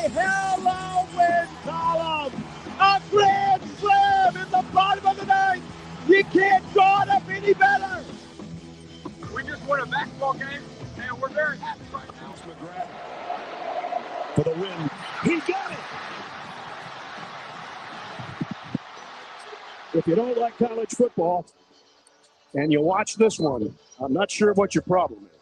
hello win column. A grand slam in the bottom of the ninth. You can't draw it up any better. We just won a basketball game, and we're very happy right now. McGrath for the win. He got it. If you don't like college football and you watch this one, I'm not sure what your problem is.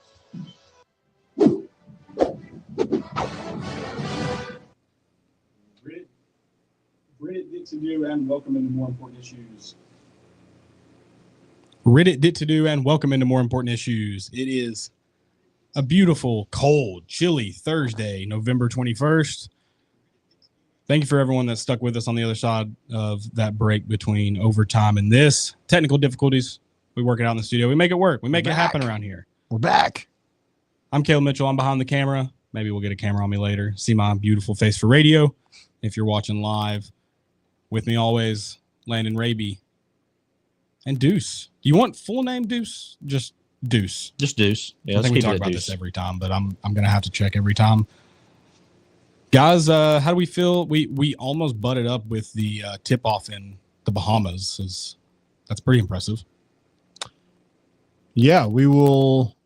Reddit did to do and welcome into more important issues. Reddit did to do and welcome into more important issues. It is a beautiful, cold, chilly Thursday, November 21st. Thank you for everyone that stuck with us on the other side of that break between overtime and this. Technical difficulties. We work it out in the studio. We make it work. We make it happen around here. We're back. I'm Caleb Mitchell. I'm behind the camera. Maybe we'll get a camera on me later. See my beautiful face for radio. If you're watching live, with me always, Landon Raby and Deuce. Do you want full name Deuce? Just Deuce. Just Deuce. Yeah, I think we talk about this every time, but I'm going to have to check every time. Guys, how do we feel? We almost butted up with the tip-off in the Bahamas. That's pretty impressive. Yeah, we'll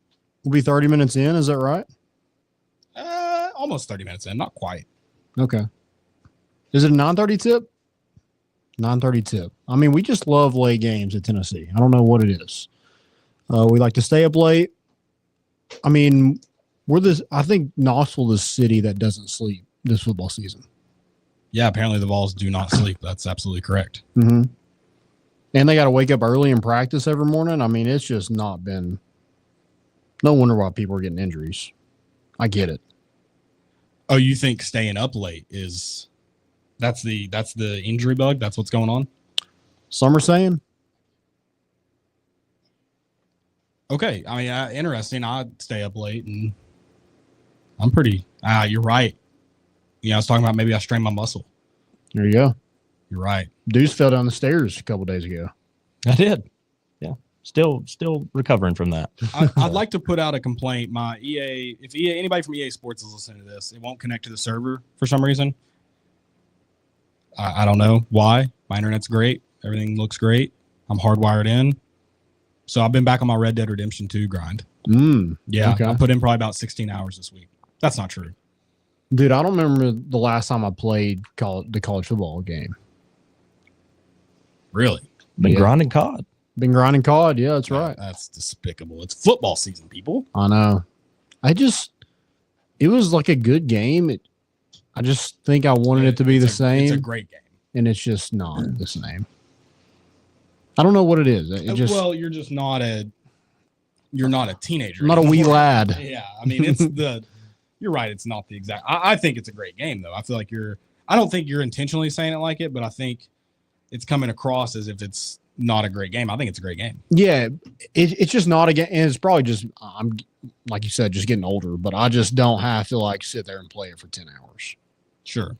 be 30 minutes in. Is that right? Almost 30 minutes in. Not quite. Okay. Is it a 9:30 tip? 9:30 tip. I mean, we just love late games at Tennessee. I don't know what it is. We like to stay up late. I mean, I think Knoxville is the city that doesn't sleep this football season. Yeah, apparently the Vols do not sleep. That's absolutely correct. Mm-hmm. And they got to wake up early and practice every morning. I mean, it's just not been. No wonder why people are getting injuries. I get it. Oh, you think staying up late is that's the injury bug? That's what's going on? Some are saying. Okay. I mean, interesting. I stay up late and I'm pretty. You're right. I was talking about maybe I strained my muscle. There you go. You're right. Deuce fell down the stairs a couple days ago. I did. Yeah. Still recovering from that. I'd like to put out a complaint. My if anybody from EA Sports is listening to this, it won't connect to the server for some reason. I don't know why. My internet's great. Everything looks great. I'm hardwired in. So I've been back on my Red Dead Redemption 2 grind. Yeah. Okay. I put in probably about 16 hours this week. That's not true. Dude, I don't remember the last time I played the college football game. Really? Been grinding COD. Been grinding COD. Yeah, that's right. That's despicable. It's football season, people. I know. It was like a good game. I just think I wanted it to be the same. It's a great game. And it's just not the same. I don't know what it is. Well, you're just not a teenager. I'm not a wee lad. Yeah. I mean, you're right. It's not the exact. I think it's a great game, though. I feel like I don't think you're intentionally saying it like it, but I think it's coming across as if it's not a great game. I think it's a great game. Yeah. It's just not a game. And it's probably just, I'm like you said, just getting older, but I just don't have to sit there and play it for 10 hours. Sure.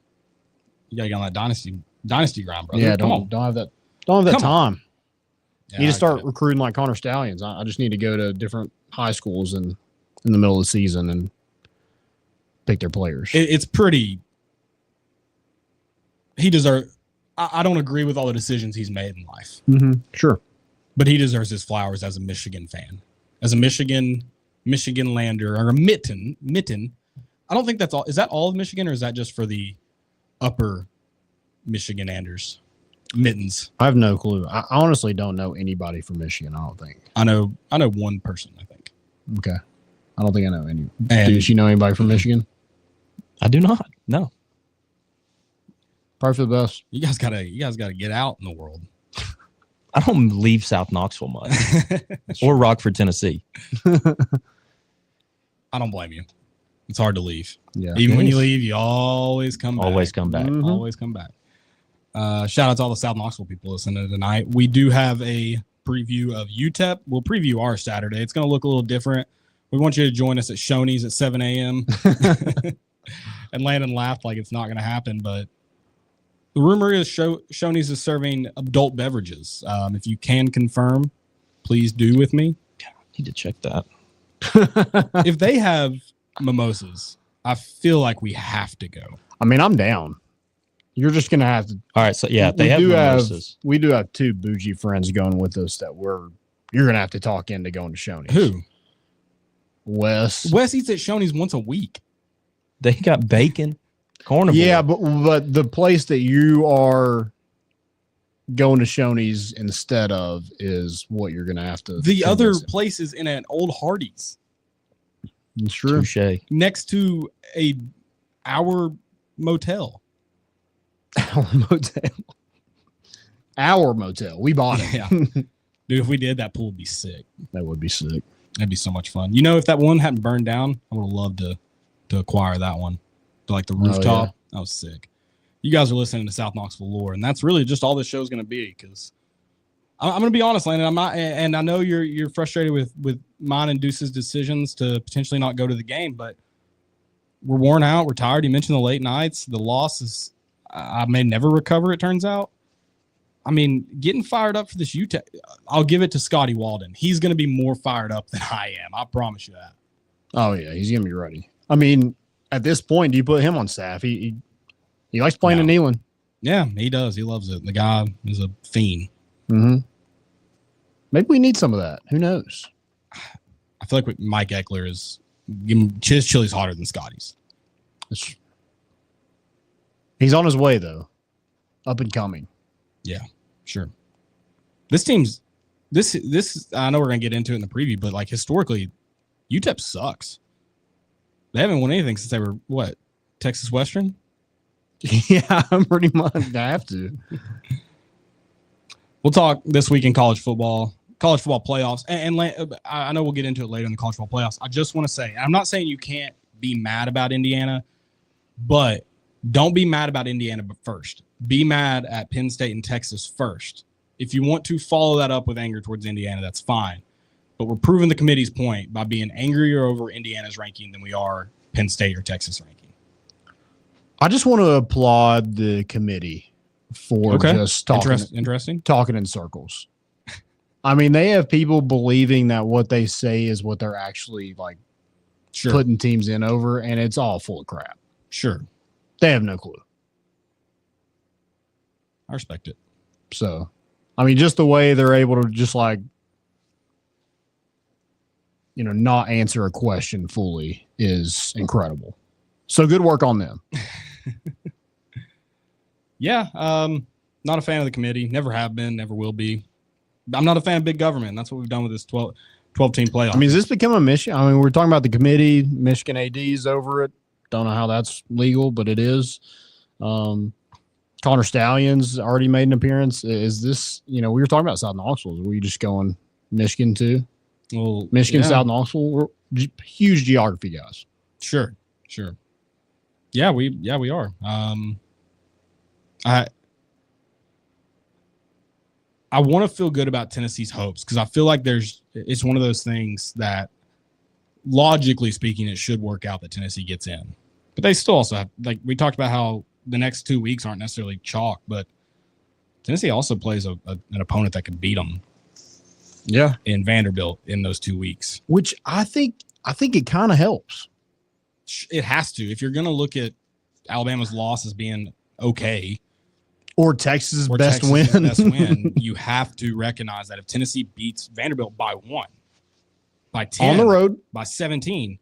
You got to get on that dynasty grind, brother. Yeah. Don't have that time. Yeah, you need to start recruiting like Connor Stallions. I just need to go to different high schools in the middle of the season and pick their players. It's pretty. He deserves. I don't agree with all the decisions he's made in life. Mm-hmm. Sure. But he deserves his flowers as a Michigan fan, as a Michigan lander or a mitten. I don't think that's all. Is that all of Michigan, or is that just for the upper Michigananders? Mittens. I have no clue. I honestly don't know anybody from Michigan. I don't think. I know one person. I think. Okay. I don't think I know any. Does you know anybody from Michigan? I do not. No. Probably for the best. You guys gotta get out in the world. I don't leave South Knoxville much, or Rockford, Tennessee. I don't blame you. It's hard to leave. Yeah. Even when you leave, you always come back. Always come back. Mm-hmm. Always come back. Shout out to all the South Knoxville people listening tonight. We do have a preview of UTEP. We'll preview our Saturday. It's going to look a little different. We want you to join us at Shoney's at 7 a.m. And Landon laughed like it's not going to happen, but the rumor is Shoney's is serving adult beverages. If you can confirm, please do with me. I need to check that. If they have mimosas, I feel like we have to go. I mean, I'm down. You're just gonna have to. All right, so yeah, we they have do mimosas. we do have two bougie friends going with us that you're gonna have to talk into going to Shoney's. Who? Wes. Wes eats at Shoney's once a week. They got bacon, carnivore. Yeah, but the place that you are going to Shoney's instead of is what you're gonna have to. The other convince him. place is in an old Hardee's It's true. touche. next to our motel. Our motel. Our motel. We bought it. Yeah. Dude, if we did, that pool would be sick. That would be sick. That'd be so much fun. You know, if that one hadn't burned down, I would have loved to acquire that one. Like the rooftop. yeah. That was sick. You guys are listening to South Knoxville Lore, and that's really just all this show's going to be. Because I'm going to be honest, Landon. I'm not, and I know you're frustrated with mine and Deuce's decisions to potentially not go to the game, but we're worn out. We're tired. You mentioned the late nights. The loss is, I may never recover. It turns out. I mean, getting fired up for this UTEP, I'll give it to Scotty Walden. He's going to be more fired up than I am. I promise you that. Oh yeah, he's gonna be ready. I mean, at this point, do you put him on staff? He likes playing in Neyland. Yeah, he does. He loves it. The guy is a fiend. Mm-hmm. Maybe we need some of that. Who knows? I feel like Mike Eckler is his chili's hotter than Scotty's. He's on his way though, up and coming. Yeah, sure. This team's this. I know we're gonna get into it in the preview, but like historically, UTEP sucks. They haven't won anything since they were what, Texas Western. Yeah, I'm pretty much have to. We'll talk this week in college football playoffs, and I know we'll get into it later in the college football playoffs. I just want to say, I'm not saying you can't be mad about Indiana, but don't be mad about Indiana first. Be mad at Penn State and Texas first. If you want to follow that up with anger towards Indiana, that's fine. But we're proving the committee's point by being angrier over Indiana's ranking than we are Penn State or Texas ranking. I just want to applaud the committee for just Interesting. talking in circles. I mean, they have people believing that what they say is what they're actually like Sure. putting teams in over, and it's all full of crap. Sure. They have no clue. I respect it. So, I mean, just the way they're able to just like, not answer a question fully is incredible. So good work on them. Yeah. Not a fan of the committee. Never have been, never will be. I'm not a fan of big government. That's what we've done with this 12-team playoff. I mean, is this become a mission? I mean, we're talking about the committee, Michigan AD's over it. Don't know how that's legal, but it is. Connor Stallions already made an appearance. Is this, we were talking about South Knoxville. Were you just going Michigan too? Well, Michigan, yeah. South Knoxville, we're huge geography guys. Sure. Yeah, we are. I want to feel good about Tennessee's hopes because I feel like it's one of those things that logically speaking, it should work out that Tennessee gets in. But they still also have, like we talked about how the next 2 weeks aren't necessarily chalk, but Tennessee also plays an opponent that could beat them. Yeah. In Vanderbilt in those 2 weeks. Which I think it kind of helps. It has to. If you're going to look at Alabama's loss as being okay, or Texas's best Texas's win, best win, you have to recognize that if Tennessee beats Vanderbilt by 1, by 10, on the road, by 17,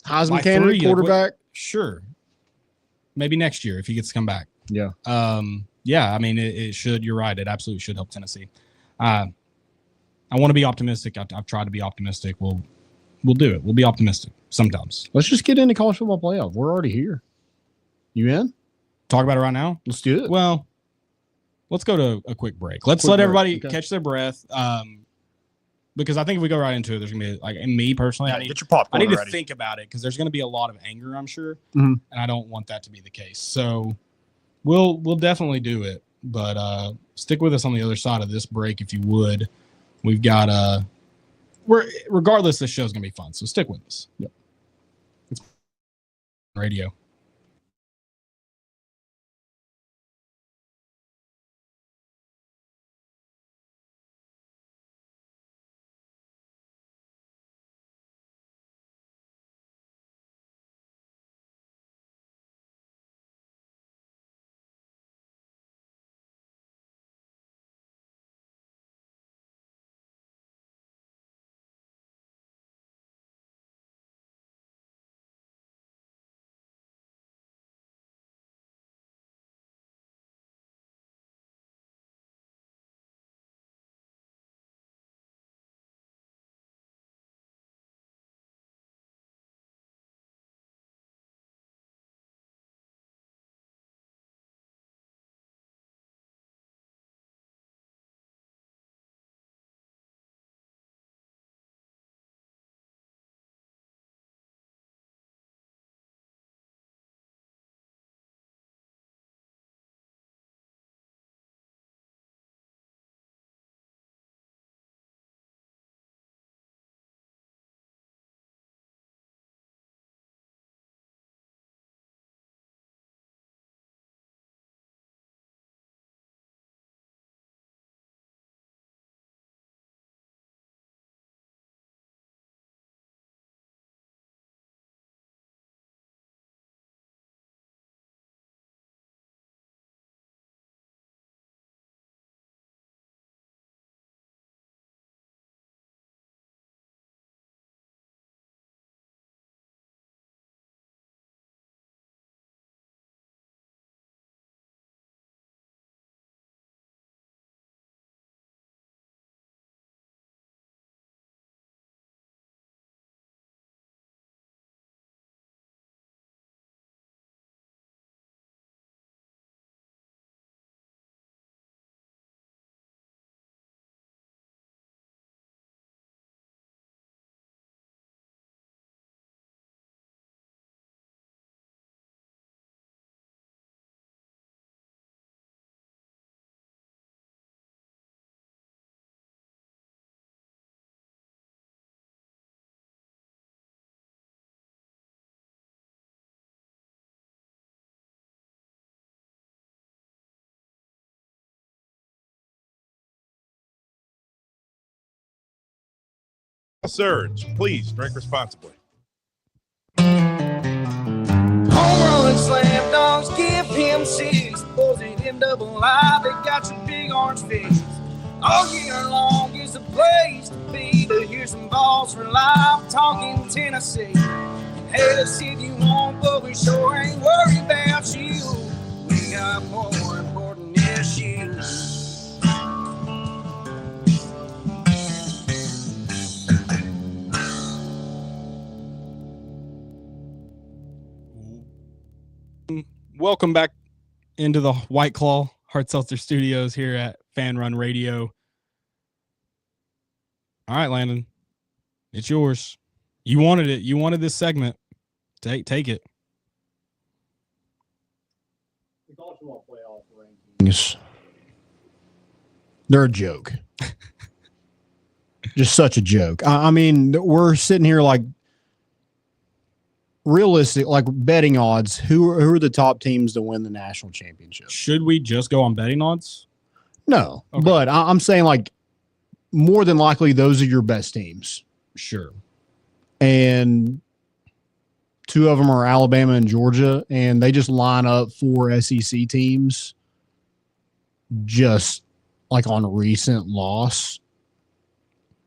Heisman candidate quarterback, sure, maybe next year if he gets to come back. Yeah. Yeah. I mean, it should. You're right. It absolutely should help Tennessee. I want to be optimistic. I've tried to be optimistic. We'll do it. We'll be optimistic sometimes. Let's just get into college football playoff. We're already here. You in? Talk about it right now. Let's do it. Well, let's go to a quick break. Let's let everybody catch their breath. Because I think if we go right into it, there's gonna be and me personally, I get your popcorn. I need to ready. think about it because there's gonna be a lot of anger, I'm sure, Mhm. and I don't want that to be the case. So we'll definitely do it, but stick with us on the other side of this break if you would. We've got regardless, this show's gonna be fun, so stick with us. Yep. It's radio. Surge. Please drink responsibly. Home run slam dunks, give him 6. Boys at MII, they got some big orange fish. All year long is the place to be to hear some balls for life talking Tennessee. Hey, let's see if you want, but we sure ain't worried about you. We got more important issues. Welcome back into the White Claw Hard Seltzer Studios here at Fan Run Radio. All right, Landon, it's yours. You wanted it. You wanted this segment. Take it. The college football playoff rankings, they're a joke. Just such a joke. I mean, we're sitting here like realistic, like betting odds. Who are the top teams to win the national championship? Should we just go on betting odds? No, Okay. but I'm saying like more than likely those are your best teams. Sure. And two of them are Alabama and Georgia, and they just line up 4 SEC teams just like on recent losses.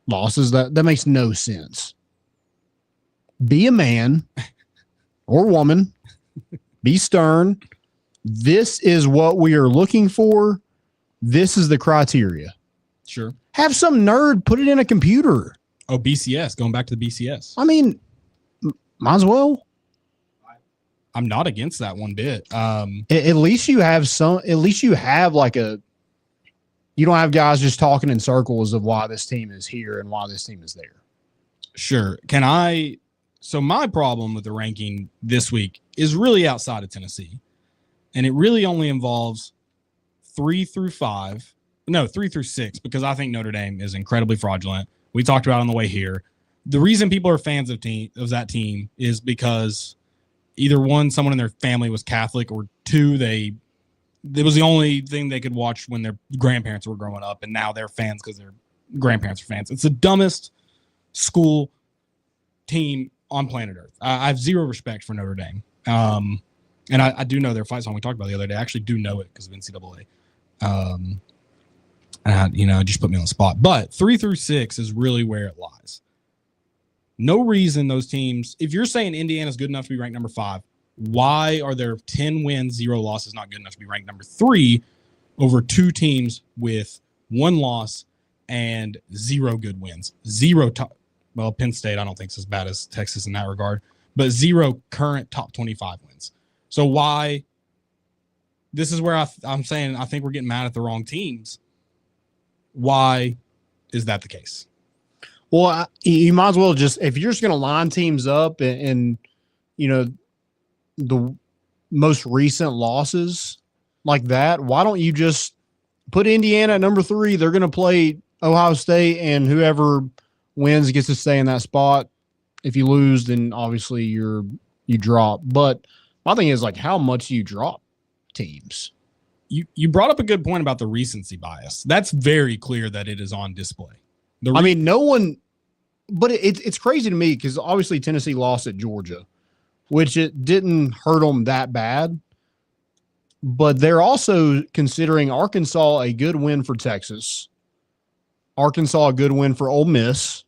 That makes no sense. Be a man or woman. Be stern. This is what we are looking for. This is the criteria. Sure. Have some nerd put it in a computer. Oh, BCS. Going back to the BCS. I mean, might as well. I'm not against that one bit. At least you have some. At least you have like a. You don't have guys just talking in circles of why this team is here and why this team is there. Sure. Can I? So my problem with the ranking this week is really outside of Tennessee, and it really only involves 3 through 5. No, 3 through 6, because I think Notre Dame is incredibly fraudulent. We talked about it on the way here. The reason people are fans of that team is because either one, someone in their family was Catholic, or two, it was the only thing they could watch when their grandparents were growing up, and now they're fans because their grandparents are fans. It's the dumbest school team on planet Earth. I have zero respect for Notre Dame. And I do know their fight song we talked about the other day. I actually do know it because of NCAA. It just put me on the spot. But 3 through 6 is really where it lies. No reason those teams, if you're saying Indiana's good enough to be ranked number 5, why are there 10 wins, 0 losses not good enough to be ranked number 3 over 2 teams with 1 loss and 0 good wins? Well, Penn State I don't think is as bad as Texas in that regard, but 0 current top 25 wins. So why? This is where I'm saying I think we're getting mad at the wrong teams. Why is that the case? Well, you might as well just, if you're just going to line teams up and the most recent losses like that, why don't you just put Indiana at number 3? They're going to play Ohio State, and whoever wins gets to stay in that spot. If you lose, then obviously you drop. But my thing is, like, how much do you drop teams? You brought up a good point about the recency bias. That's very clear that it is on display. No one, but it's crazy to me because obviously Tennessee lost at Georgia, which it didn't hurt them that bad. But they're also considering Arkansas a good win for Texas, Arkansas a good win for Ole Miss.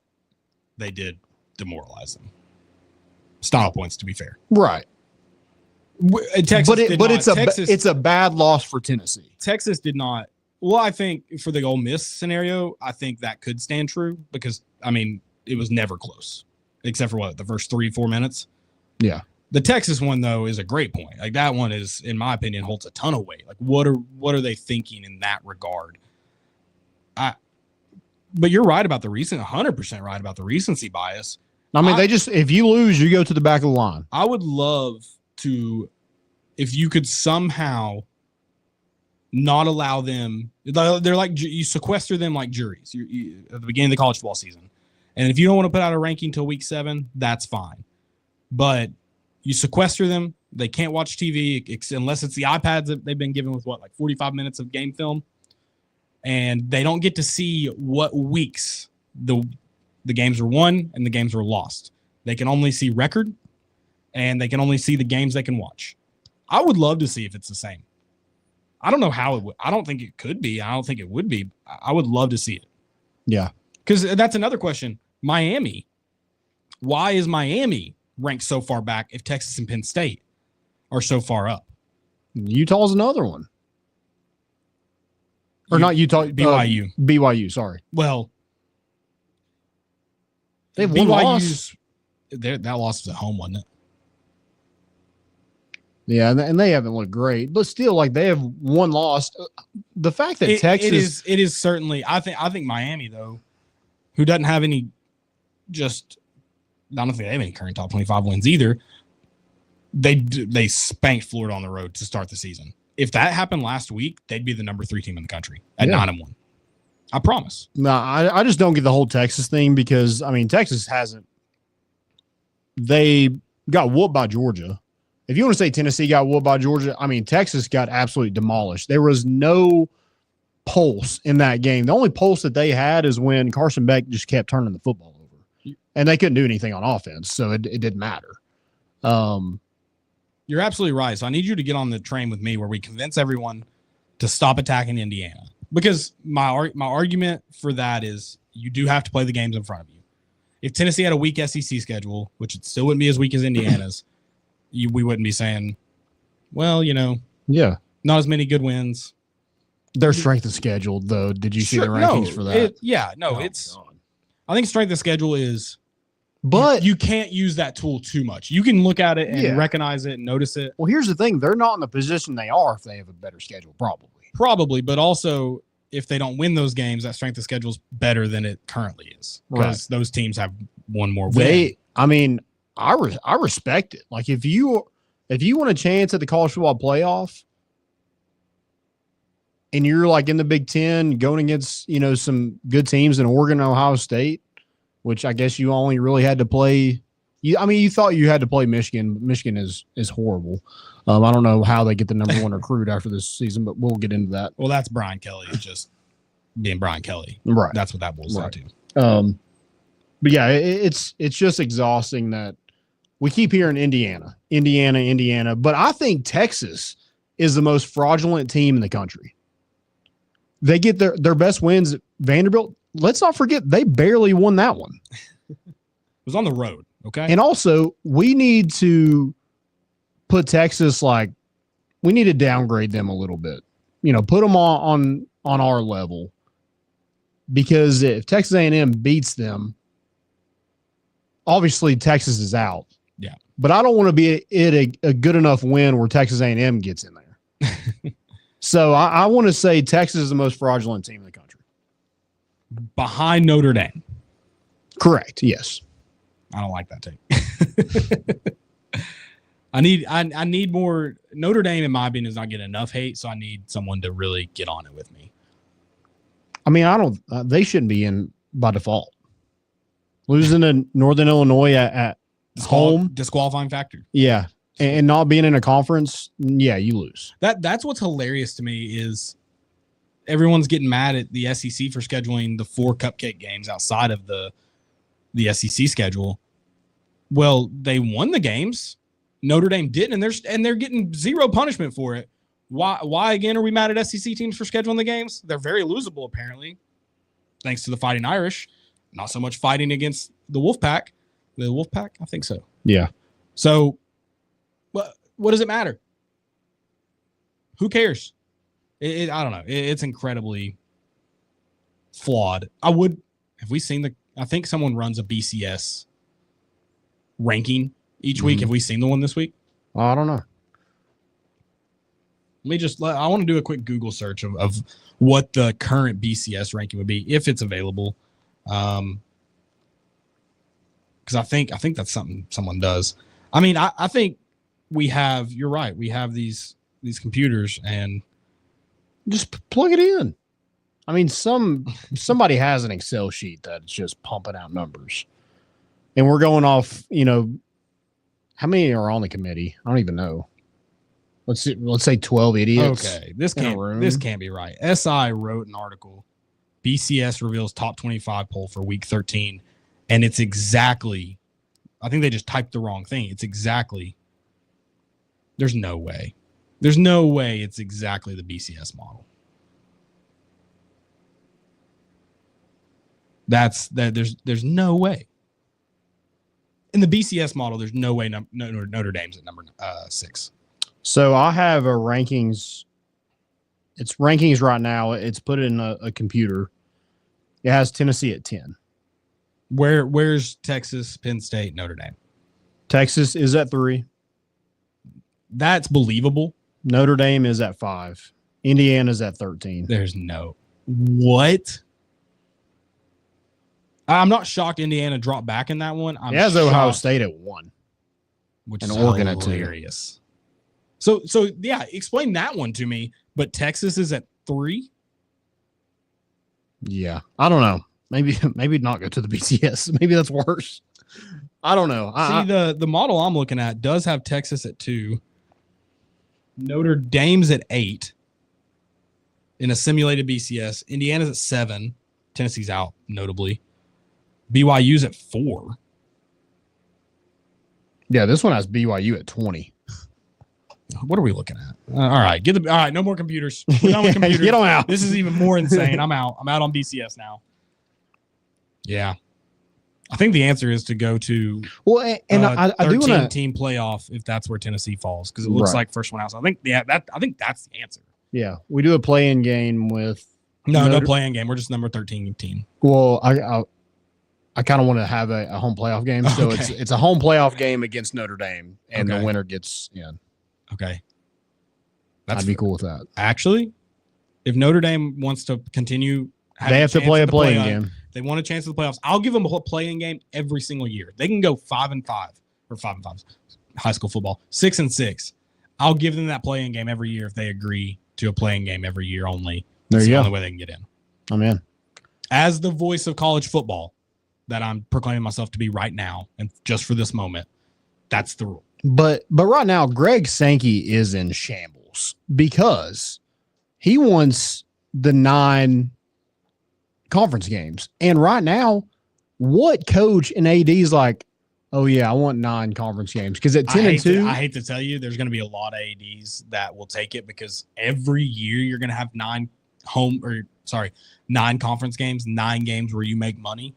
They did demoralize them. Style points, to be fair. Right. Texas it's a bad loss for Tennessee. Texas did not. Well, I think for the Ole Miss scenario, I think that could stand true because, it was never close, except for the first 3-4 minutes. Yeah. The Texas one, though, is a great point. Like, that one is, in my opinion, holds a ton of weight. Like, what are they thinking in that regard? But you're right about 100% right about the recency bias. If you lose, you go to the back of the line. I would love to, if you could somehow not allow them, they're like, you sequester them like juries at the beginning of the college football season. And if you don't want to put out a ranking till week 7, that's fine. But you sequester them. They can't watch TV unless it's the iPads that they've been given with 45 minutes of game film. And they don't get to see what weeks the the games were won and the games were lost. They can only see record, and they can only see the games they can watch. I would love to see if it's the same. I don't know how it would. I don't think it could be. I don't think it would be. I would love to see it. Yeah. Because that's another question. Miami. Why is Miami ranked so far back if Texas and Penn State are so far up? Utah's another one. Or not Utah. BYU. BYU, sorry. Well, They've one loss. That loss was at home, wasn't it? Yeah, and they haven't looked great, but still, like, they have one loss. The fact that Texas it is certainly. I think Miami, though, who doesn't have any, just I don't think they have any current top 25 wins either. They spanked Florida on the road to start the season. If that happened last week, they'd be the number 3 team in the country at 9-1. I promise. No, I just don't get the whole Texas thing because, I mean, Texas hasn't. They got whooped by Georgia. If you want to say Tennessee got whooped by Georgia, I mean, Texas got absolutely demolished. There was no pulse in that game. The only pulse that they had is when Carson Beck just kept turning the football over. And they couldn't do anything on offense, so it didn't matter. You're absolutely right. So I need you to get on the train with me where we convince everyone to stop attacking Indiana. Because my argument for that is you do have to play the games in front of you. If Tennessee had a weak SEC schedule, which it still wouldn't be as weak as Indiana's, we wouldn't be saying, well, yeah, not as many good wins. Their strength of schedule, though. Did you see the rankings for that? I think strength of schedule is, but you can't use that tool too much. You can look at it and recognize it and notice it. Well, here's the thing. They're not in the position they are if they have a better schedule, probably. But also if they don't win those games, that strength of schedule is better than it currently is because those teams have one more win. I respect it. Like if you want a chance at the college football playoff and you're like in the Big Ten going against, some good teams in Oregon and Ohio State, which I guess you only really had to play. You thought you had to play Michigan. Michigan is horrible. I don't know how they get the number 1 recruit after this season, but we'll get into that. Well, that's Brian Kelly just being Brian Kelly. Right. That's what that boils down to. But yeah, it's just exhausting that we keep hearing Indiana. But I think Texas is the most fraudulent team in the country. They get their best wins at Vanderbilt. Let's not forget they barely won that one. It was on the road. Okay. And also, we need to put Texas we need to downgrade them a little bit. Put them on our level. Because if Texas A&M beats them, obviously Texas is out. Yeah. But I don't want to be a good enough win where Texas A&M gets in there. So I want to say Texas is the most fraudulent team in the country. Behind Notre Dame. Correct. Yes. I don't like that take. I need more. Notre Dame, in my opinion, is not getting enough hate, so I need someone to really get on it with me. I mean, they shouldn't be in by default. Losing to Northern Illinois at home. Disqualifying factor. Yeah. And not being in a conference, yeah, you lose. That's what's hilarious to me is everyone's getting mad at the SEC for scheduling the 4 cupcake games outside of the SEC schedule. Well, they won the games. Notre Dame didn't, and they're getting zero punishment for it. Why again are we mad at SEC teams for scheduling the games? They're very losable, apparently, thanks to the Fighting Irish. Not so much fighting against the Wolfpack. The Wolfpack? I think so. Yeah. So what does it matter? Who cares? I don't know. It's incredibly flawed. Have we seen I think someone runs a BCS ranking each week. Have we seen the one this week? I don't know. I want to do a quick Google search of what the current BCS ranking would be if it's available. Because I think that's something someone does. I mean, I think you're right. We have these computers and just plug it in. I mean, somebody has an Excel sheet that's just pumping out numbers. And we're going off, how many are on the committee? I don't even know. Let's say 12 idiots. Okay. This can't be right. SI wrote an article. BCS reveals top 25 poll for week 13. And it's exactly, I think they just typed the wrong thing. It's exactly, there's no way. There's no way it's exactly the BCS model. There's no way. In the BCS model, there's no way Notre Dame's at number 6. So I have a rankings. It's rankings right now. It's put in a computer. It has Tennessee at 10. Where's Texas, Penn State, Notre Dame? Texas is at 3. That's believable. Notre Dame is at 5. Indiana's at 13. There's no what? I'm not shocked Indiana dropped back in that one. It has Ohio State at 1. Which and is Oregon at 2. hilarious. So yeah, explain that one to me. But Texas is at 3. Yeah, I don't know. Maybe not go to the BCS. Maybe that's worse. I don't know. See, the model I'm looking at does have Texas at 2, Notre Dame's at 8 in a simulated BCS. Indiana's at 7. Tennessee's out, notably. BYU's at 4. Yeah, this one has BYU at 20. What are we looking at? All right, all right. No more computers. We're done with computers. Get them out. This is even more insane. I'm out. I'm out on BCS now. Yeah, I think the answer is to go to I do want to team playoff if that's where Tennessee falls because it looks like first one out. So I think that's the answer. Yeah, we do a play-in game with no play-in game. We're just number 13 team. Well, I kind of want to have a home playoff game, so it's a home playoff game against Notre Dame, and the winner gets in. Okay, I'd be cool with that. Actually, if Notre Dame wants to continue, they have to play a play-in game. They want a chance at the playoffs. I'll give them a play-in game every single year. They can go 5-5 or 5-5, high school football, 6-6. I'll give them that play-in game every year if they agree to a play-in game every year only. That's the only way they can get in. I'm in. As the voice of college football that I'm proclaiming myself to be right now, and just for this moment, that's the rule. But right now, Greg Sankey is in shambles because he wants the 9 conference games. And right now, what coach and AD is like, oh, yeah, I want 9 conference games? Because at 10-2. I hate to tell you, there's going to be a lot of ADs that will take it because every year you're going to have 9 conference games, 9 games where you make money.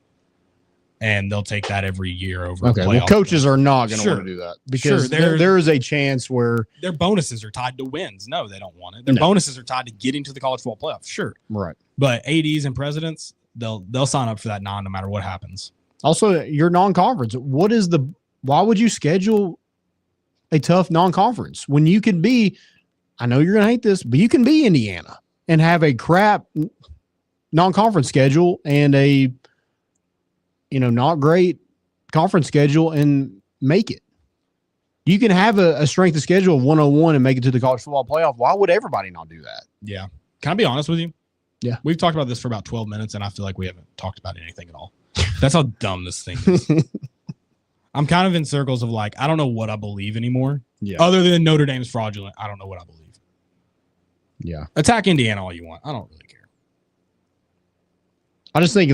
And they'll take that every year over. Okay, well, coaches are not going to want to do that because there is a chance where their bonuses are tied to wins. No, they don't want it. Their bonuses are tied to getting to the college football playoffs. Sure, right. But ADs and presidents, they'll sign up for that no matter what happens. Also, your non-conference. Why would you schedule a tough non-conference when you could be? I know you're going to hate this, but you can be Indiana and have a crap non-conference schedule and a not great conference schedule and make it. You can have a strength of schedule of 101 and make it to the college football playoff. Why would everybody not do that? Yeah. Can I be honest with you? Yeah. We've talked about this for about 12 minutes, and I feel like we haven't talked about anything at all. That's how dumb this thing is. I'm kind of in circles of I don't know what I believe anymore. Yeah. Other than Notre Dame's fraudulent, I don't know what I believe. Yeah. Attack Indiana all you want. I don't really care. I just think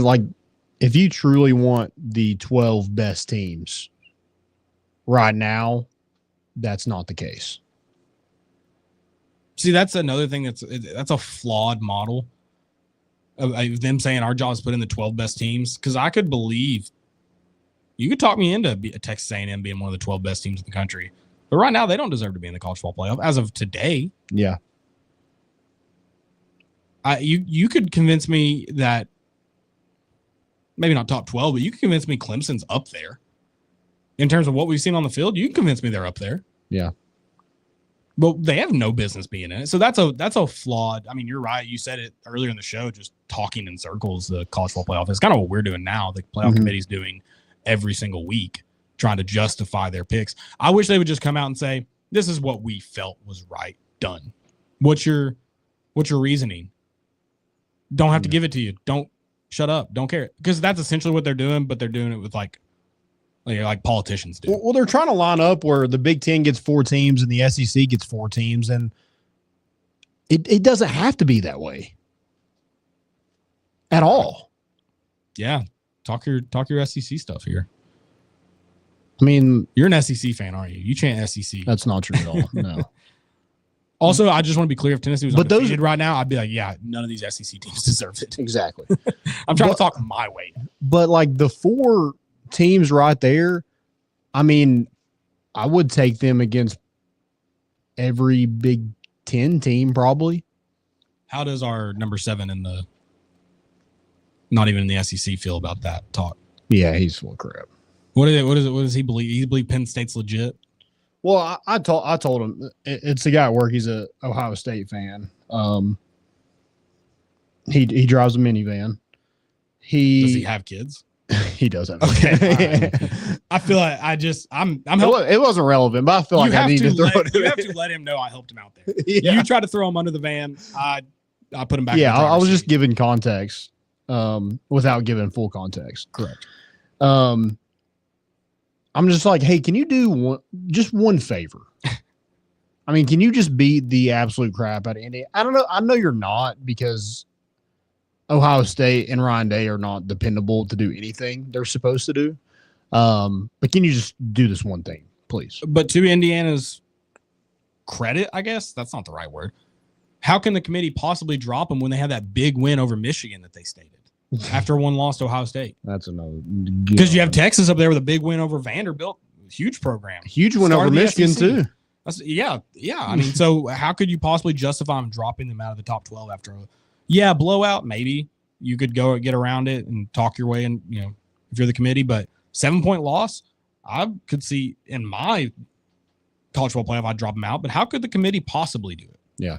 if you truly want the 12 best teams right now, that's not the case. See, that's another thing that's a flawed model of them saying our job is put in the 12 best teams. Because I could believe you could talk me into Texas A&M being one of the 12 best teams in the country. But right now, they don't deserve to be in the college football playoff as of today. Yeah. You could convince me that maybe not top 12, but you can convince me Clemson's up there. In terms of what we've seen on the field, you can convince me they're up there. Yeah. But they have no business being in it. So that's a flawed. I mean, you're right. You said it earlier in the show, just talking in circles, the college football playoff. It's kind of what we're doing now. The playoff committee's doing every single week, trying to justify their picks. I wish they would just come out and say, this is what we felt was right. Done. What's your reasoning? Don't have to give it to you. Don't shut up. Don't care. Because that's essentially what they're doing, but they're doing it with like politicians do. Well, they're trying to line up where the Big Ten gets 4 teams and the SEC gets 4 teams. And it doesn't have to be that way at all. Yeah. Talk your SEC stuff here. I mean, You're an SEC fan, aren't you? You chant SEC. that's not true at all. No. Also, I just want to be clear: if Tennessee was But those- undefeated right now, I'd be like, yeah, none of these SEC teams deserve it. Exactly. I'm trying to talk my way. But like the 4 teams right there, I mean, I would take them against every Big Ten team probably. How does our number 7 in the not even in the SEC feel about that talk? Yeah, he's full of crap. What does he believe? He believe Penn State's legit? Well, I told him it's the guy at work. He's a Ohio State fan. He drives a minivan. Does he have kids? He does have. Okay, all right. I feel like I'm helping. It wasn't relevant, but I feel like I need to throw it. You have to let him know I helped him out there. Yeah. You tried to throw him under the van. I put him back. Yeah, in the I was driver's just seat. giving context without giving full context. Correct. I'm just like, hey, can you do just one favor? I mean, can you just beat the absolute crap out of Indy? I don't know. I know you're not, because Ohio State and Ryan Day are not dependable to do anything they're supposed to do. But can you just do this one thing, please? But to Indiana's credit, I guess that's not the right word. How can the committee possibly drop them when they have that big win over Michigan that they stated after one lost to Ohio State? That's another, Because you have Texas up there with a big win over Vanderbilt, huge program. huge win over Started the Michigan SEC. too. Yeah. I mean, so how could you possibly justify them dropping them out of the top 12 after a blowout? Maybe you could go get around it and talk your way, and if you're the committee, but 7-point loss, I could see in my college football playoff I'd drop them out. But how could the committee possibly do it? Yeah.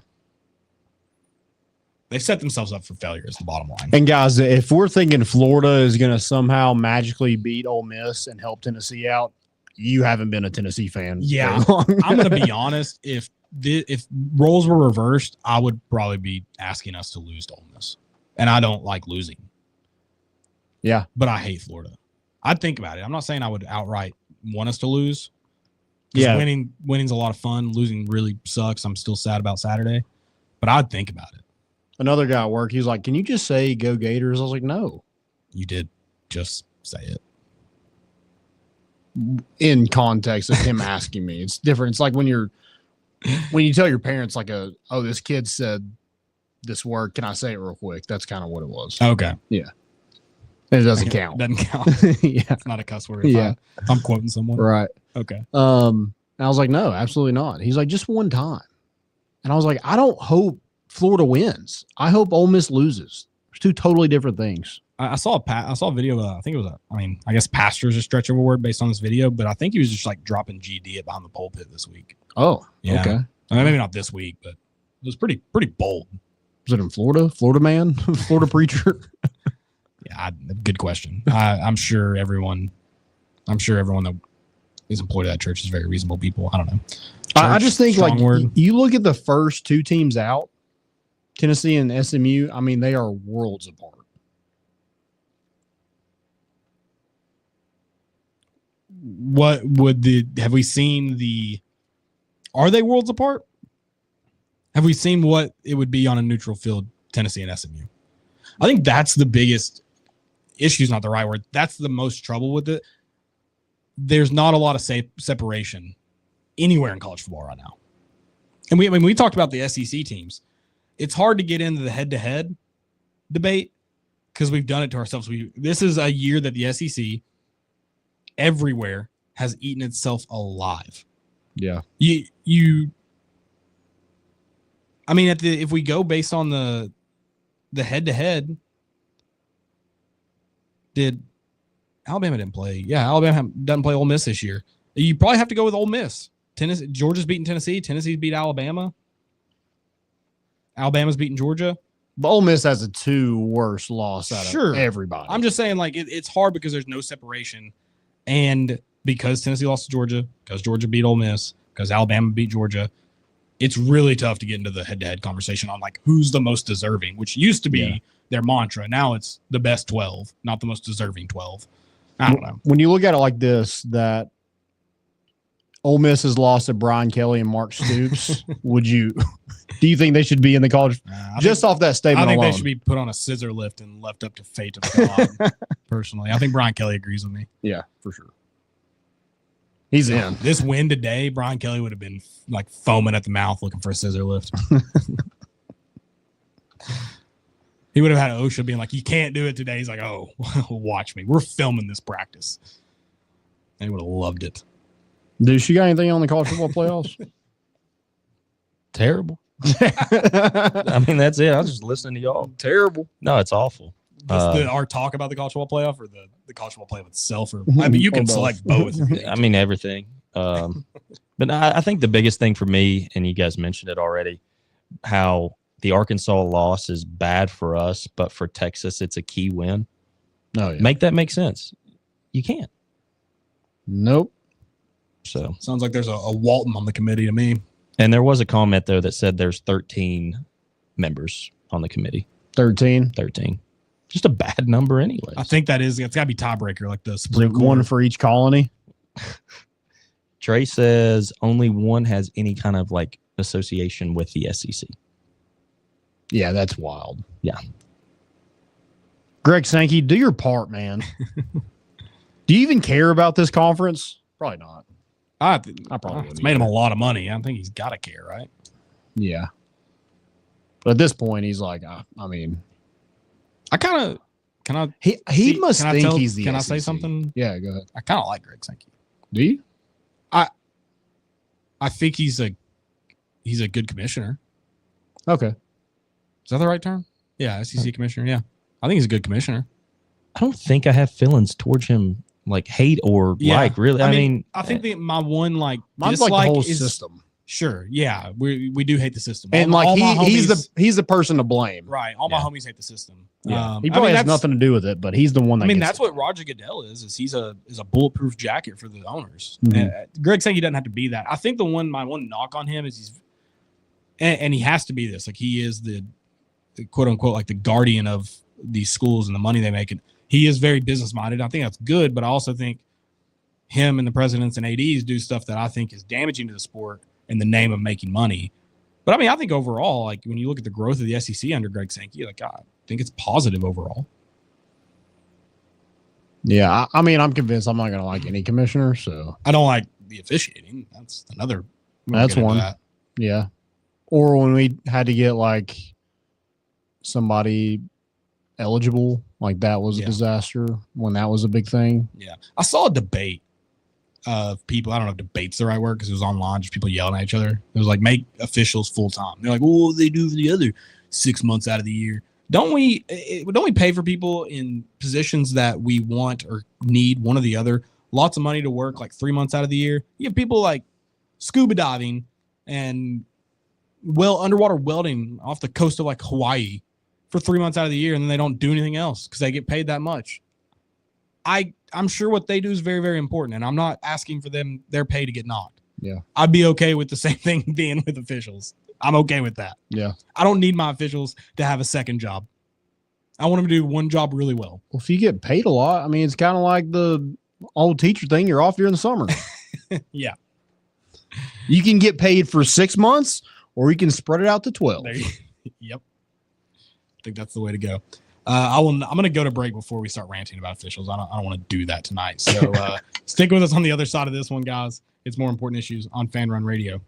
They set themselves up for failure is the bottom line. And guys, if we're thinking Florida is going to somehow magically beat Ole Miss and help Tennessee out, you haven't been a Tennessee fan. Yeah. very long. I'm going to be honest. If roles were reversed, I would probably be asking us to lose to Ole Miss. And I don't like losing. Yeah. But I hate Florida. I'd think about it. I'm not saying I would outright want us to lose. 'Cause Yeah. Winning's a lot of fun. Losing really sucks. I'm still sad about Saturday. But I'd think about it. Another guy at work, he's like, can you just say go Gators? I was like, no. You did just say it. In context of him asking me, it's different. It's like when you tell your parents like this kid said this word, can I say it real quick? That's kind of what it was. Okay. And it doesn't count. Doesn't count. Yeah. It's not a cuss word. Yeah. If I'm quoting someone. Right. Okay. And I was like, no, absolutely not. He's like, just one time. And I was like, I don't hope Florida wins. I hope Ole Miss loses. It's 2 totally different things. I saw a video. I think it was I guess pastor is a stretch of a word based on this video, but I think he was just like dropping GD behind the pulpit this week. Oh, Yeah. okay. I mean, maybe not this week, but it was pretty bold. Was it in Florida? Florida man? Florida preacher? Yeah, good question. I'm sure everyone that is employed at that church is very reasonable people. I don't know. I Church, just think strong like word. you look at the first 2 teams out, Tennessee and SMU. I mean, they are worlds apart. What would have we seen are they worlds apart? Have we seen what it would be on a neutral field, Tennessee and SMU? I think that's the biggest issue, is not the right word. That's the most trouble with it. There's not a lot of separation anywhere in college football right now. And we talked about the SEC teams. It's hard to get into the head-to-head debate because we've done it to ourselves. This is a year that the SEC everywhere has eaten itself alive. Yeah. I mean, if we go based on the head-to-head, Alabama didn't play? Yeah, Alabama doesn't play Ole Miss this year. You probably have to go with Ole Miss. Georgia's beating Tennessee. Tennessee's beat Alabama. Alabama's beating Georgia. But Ole Miss has a 2 worst loss out Sure. of everybody. I'm just saying, like, it's hard because there's no separation. And because Tennessee lost to Georgia, because Georgia beat Ole Miss, because Alabama beat Georgia, it's really tough to get into the head-to-head conversation on, like, who's the most deserving, which used to be their mantra. Now it's the best 12, not the most deserving 12. I don't know. When you look at it like this, that Ole Miss has lost to Brian Kelly and Mark Stoops, do Do you think they should be in the college? Just off that statement I think alone. they should be put on a scissor lift and left up to fate of God. Personally, I think Brian Kelly agrees with me. Yeah, for sure. He's in. This win today, Brian Kelly would have been like foaming at the mouth looking for a scissor lift. He would have had OSHA being like, "You can't do it today." He's like, "Oh, watch me. We're filming this practice." And he would have loved it. Dude, she got anything on the college football playoffs? Terrible. I mean, that's it. I was just listening to y'all. Terrible. No, it's awful. Our talk about the college football playoff or the college football playoff itself? Or I mean, you can select both. I mean, everything. But I think the biggest thing for me, and you guys mentioned it already, how the Arkansas loss is bad for us, but for Texas, it's a key win. Oh, yeah. Make that make sense. You can't. Nope. So Sounds like there's a Walton on the committee to me. and there was a comment, though, that said there's 13 members on the committee. 13. 13. Just a bad number anyway. I think it's got to be tiebreaker, like the Is Supreme it Court. one for each colony? Trey says only one has any kind of like association with the SEC. Yeah, that's wild. Yeah. Greg Sankey, do your part, man. Do you even care about this conference? Probably not. I probably wouldn't it's made him either. a lot of money. I think he's got to care, right? Yeah. But at this point, he's like, I mean, I kind of can I he see- must can I think tell- he's the Can I SEC. say something? Yeah, go ahead. I kind of like Greg Sankey. Do you? I think he's a good commissioner. Okay. Is that the right term? Yeah, SEC commissioner. Yeah, I think he's a good commissioner. I don't think I have feelings towards him, like hate or Yeah. like, really. I mean, I think my one like Mine's like the dislike whole is system. sure. Yeah, we do hate the system, And All like my he's homies- the person to blame. right. All my Yeah. homies hate the system. Yeah. He probably has that's- nothing to do with it, but he's the one that I mean, gets that's what Roger Goodell is he's a bulletproof jacket for the owners. Mhm. Greg Sankey doesn't have to be that. I think my one knock on him is he's and he has to be this. Like he is the quote unquote like the guardian of these schools and the money they make. And he is very business minded. I think that's good, but I also think him and the presidents and ADs do stuff that I think is damaging to the sport in the name of making money. But I mean, I think overall, like when you look at the growth of the SEC under Greg Sankey, like I think it's positive overall. Yeah, I mean, I'm convinced I'm not going to like any commissioner. So I don't like the officiating. That's another. we won't That's get into one. that. yeah. Or when we had to get like somebody eligible, like that was Yeah. a disaster when that was a big thing. Yeah, I saw a debate of people. I don't know if debate's the right word because it was online, just people yelling at each other. It was like make officials full time. They're like, well, what do they do for the other 6 months out of the year? Don't we pay for people in positions that we want or need, one or the other? Lots of money to work like 3 months out of the year. You have people like scuba diving and underwater welding off the coast of like Hawaii for 3 months out of the year, and then they don't do anything else because they get paid that much. I'm sure what they do is very, very important, and I'm not asking for their pay to get knocked. Yeah. I'd be okay with the same thing being with officials. I'm okay with that. Yeah. I don't need my officials to have a second job. I want them to do one job really well. Well, if you get paid a lot, I mean, it's kind of like the old teacher thing. You're off during the summer. Yeah. You can get paid for 6 months, or you can spread it out to 12. Yep. I think that's the way to go. I'm going to go to break before we start ranting about officials. I don't want to do that tonight. So stick with us on the other side of this one, guys. It's More Important Issues on Fan Run Radio.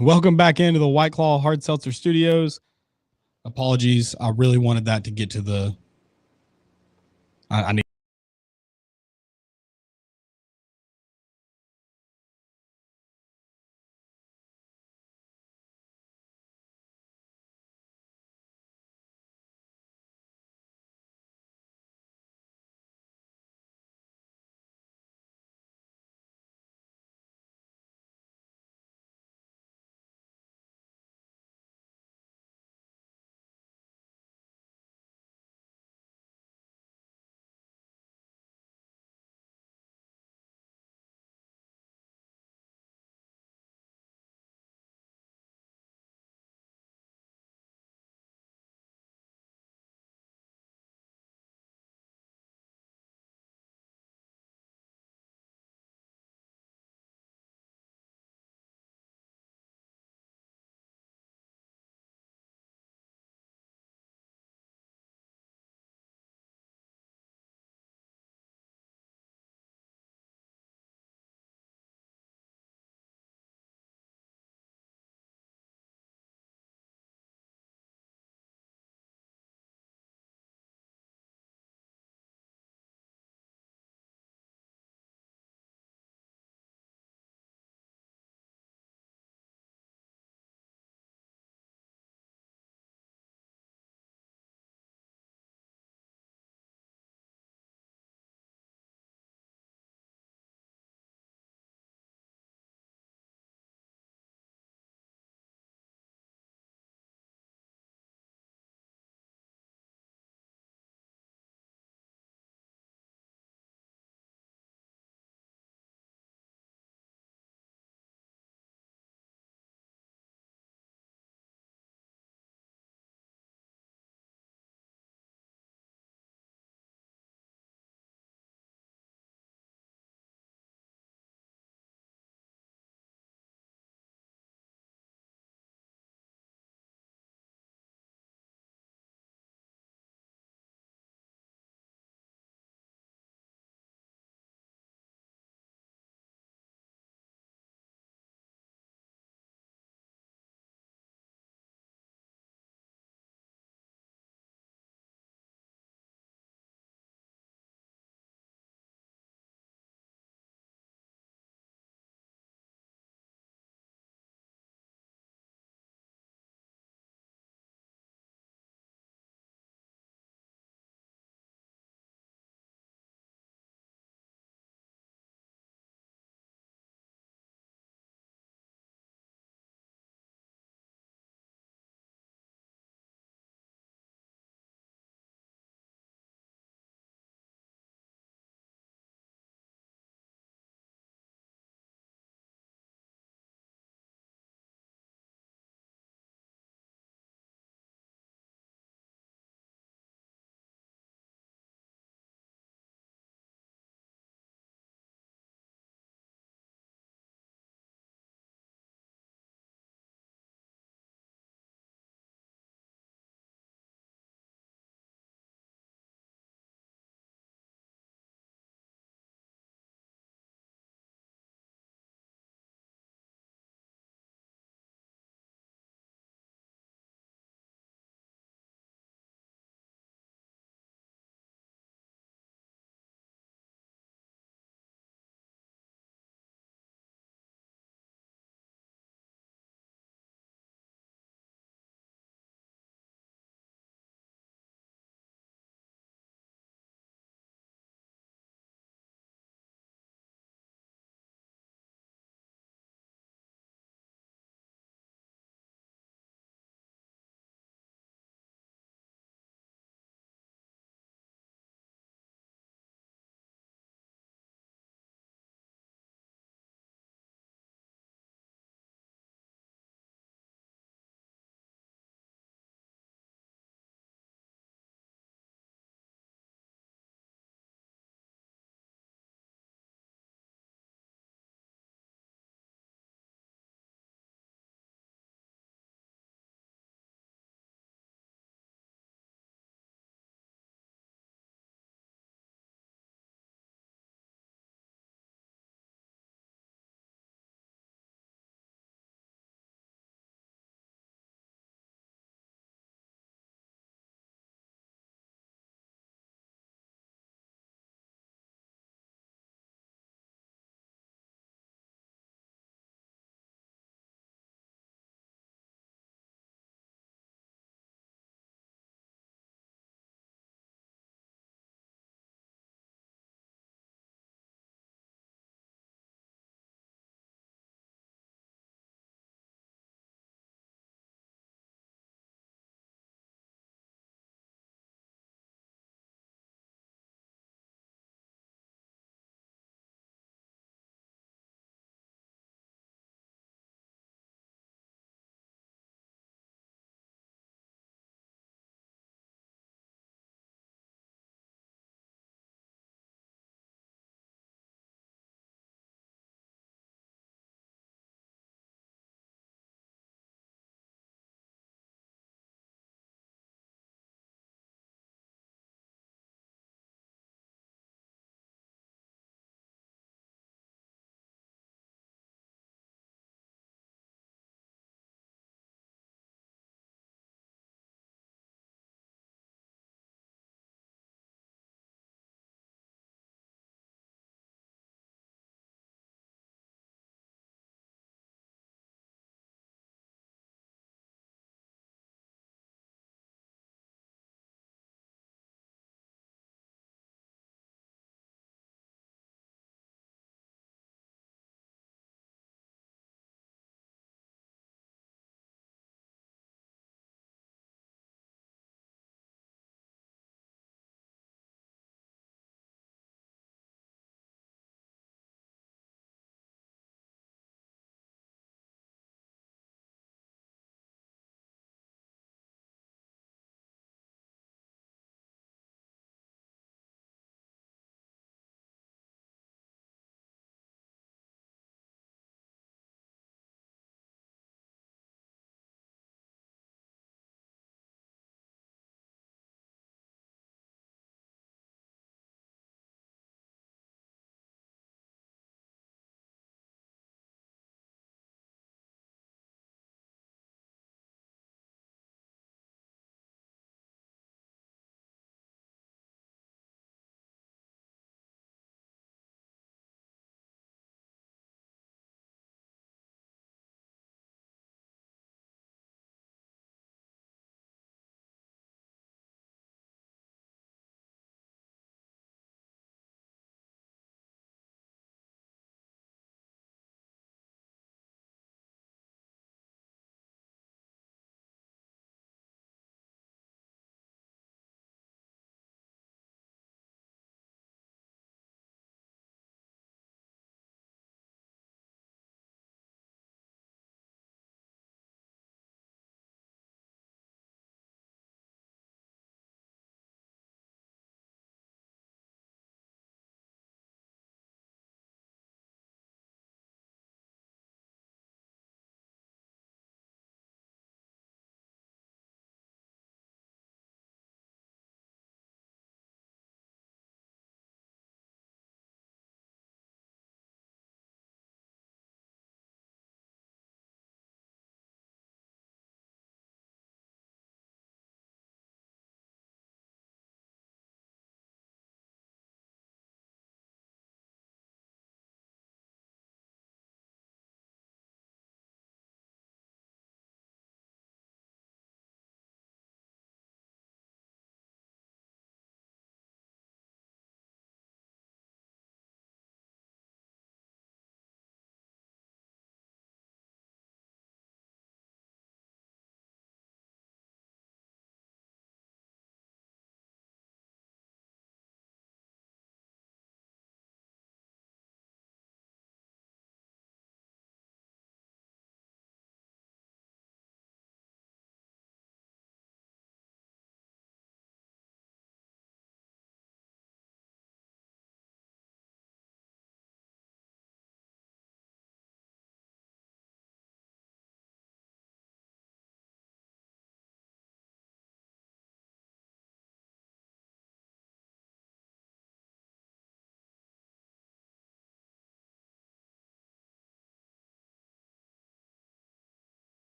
Welcome back into the White Claw Hard Seltzer Studios. Apologies. I really wanted that to get to the. I need.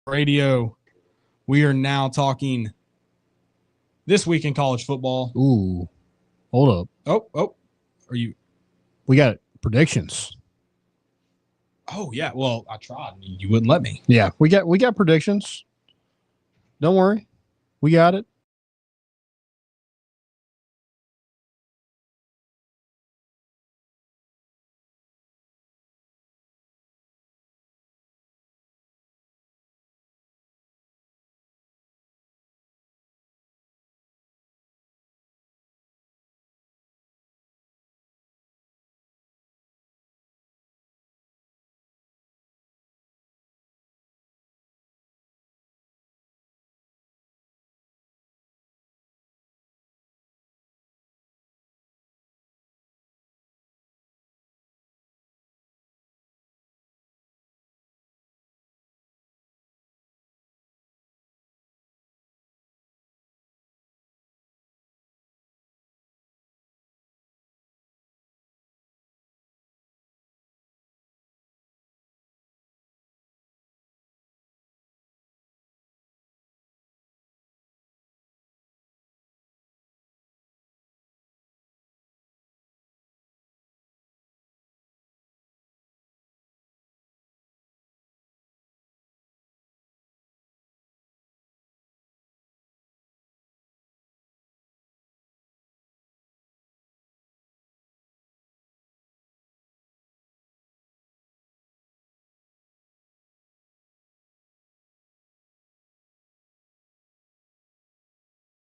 Radio. We are now talking this week in college football. Ooh, hold up. Oh, are you? We got predictions. Oh yeah. Well, I tried. And you wouldn't let me. Yeah, we got predictions. Don't worry, we got it.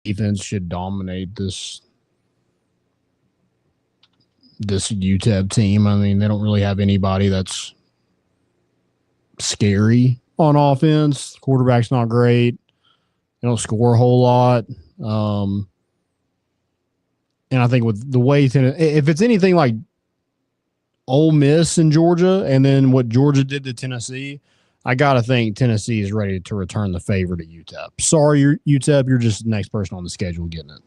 Defense should dominate this UTEP team. I mean, they don't really have anybody that's scary on offense. Quarterback's not great. They don't score a whole lot. And I think with the way if it's anything like Ole Miss in Georgia and then what Georgia did to Tennessee, I got to think Tennessee is ready to return the favor to UTEP. Sorry, UTEP, you're just the next person on the schedule getting it.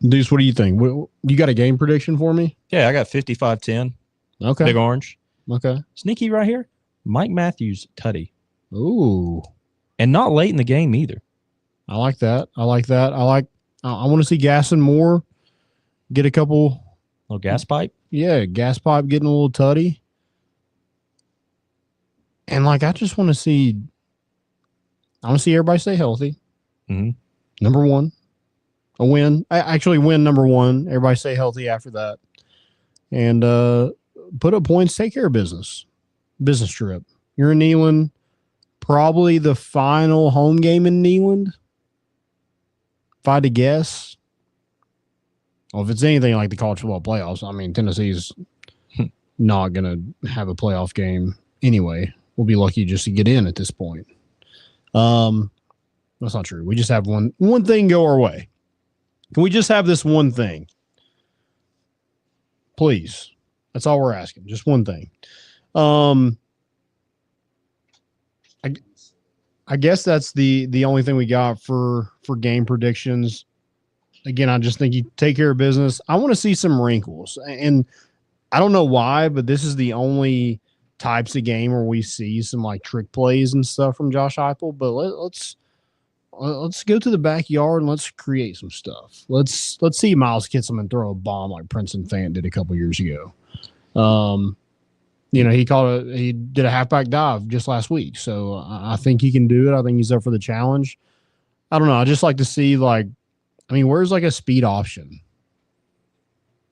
Deuce, what do you think? You got a game prediction for me? Yeah, I got 55-10. Okay. Big Orange. Okay. Sneaky right here. Mike Matthews, tutty. Ooh. And not late in the game either. I like that. I want to see Gasson more get a couple. Little gas pipe. Yeah, gas pipe getting a little tutty. And I just want to see. I want to see everybody stay healthy. Mm-hmm. Number one, a win. Actually, win number one. Everybody stay healthy after that, and put up points. Take care of business. Business trip. You're in Neyland. Probably the final home game in Neyland. If I had to guess. Well, if it's anything like the college football playoffs, I mean, Tennessee's not going to have a playoff game anyway. We'll be lucky just to get in at this point. That's not true. We just have one thing go our way. Can we just have this one thing? Please. That's all we're asking. Just one thing. I guess that's the only thing we got for game predictions. Again, I just think you take care of business. I want to see some wrinkles. And I don't know why, but this is the only types of game where we see some trick plays and stuff from Josh Heupel. But let's go to the backyard and let's create some stuff. Let's see Miles Kitselman and throw a bomb like Princeton Fant did a couple years ago. He did a halfback dive just last week. So I think he can do it. I think he's up for the challenge. I don't know. I just like to see where's a speed option?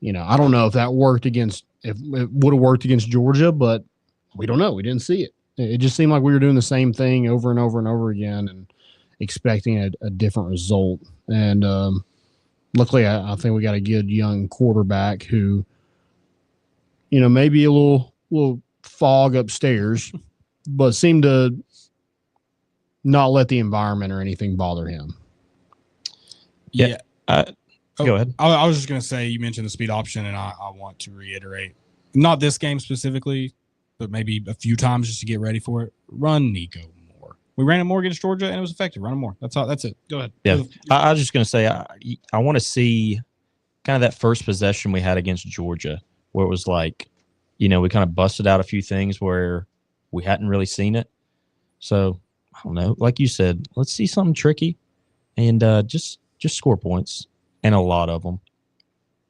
I don't know if that worked if it would have worked against Georgia, but we don't know. We didn't see it. It just seemed like we were doing the same thing over and over and over again and expecting a different result. And luckily, I think we got a good young quarterback who, maybe a little fog upstairs, but seemed to not let the environment or anything bother him. Yeah. Go ahead. I was just going to say, you mentioned the speed option, and I want to reiterate, not this game specifically, but maybe a few times just to get ready for it. Run Nico more. We ran it more against Georgia, and it was effective. Run him more. That's all. That's it. Go ahead. Yeah. I was just going to say, I want to see kind of that first possession we had against Georgia, where it was we kind of busted out a few things where We hadn't really seen it. So, I don't know. Like you said, let's see something tricky and just score points, and a lot of them.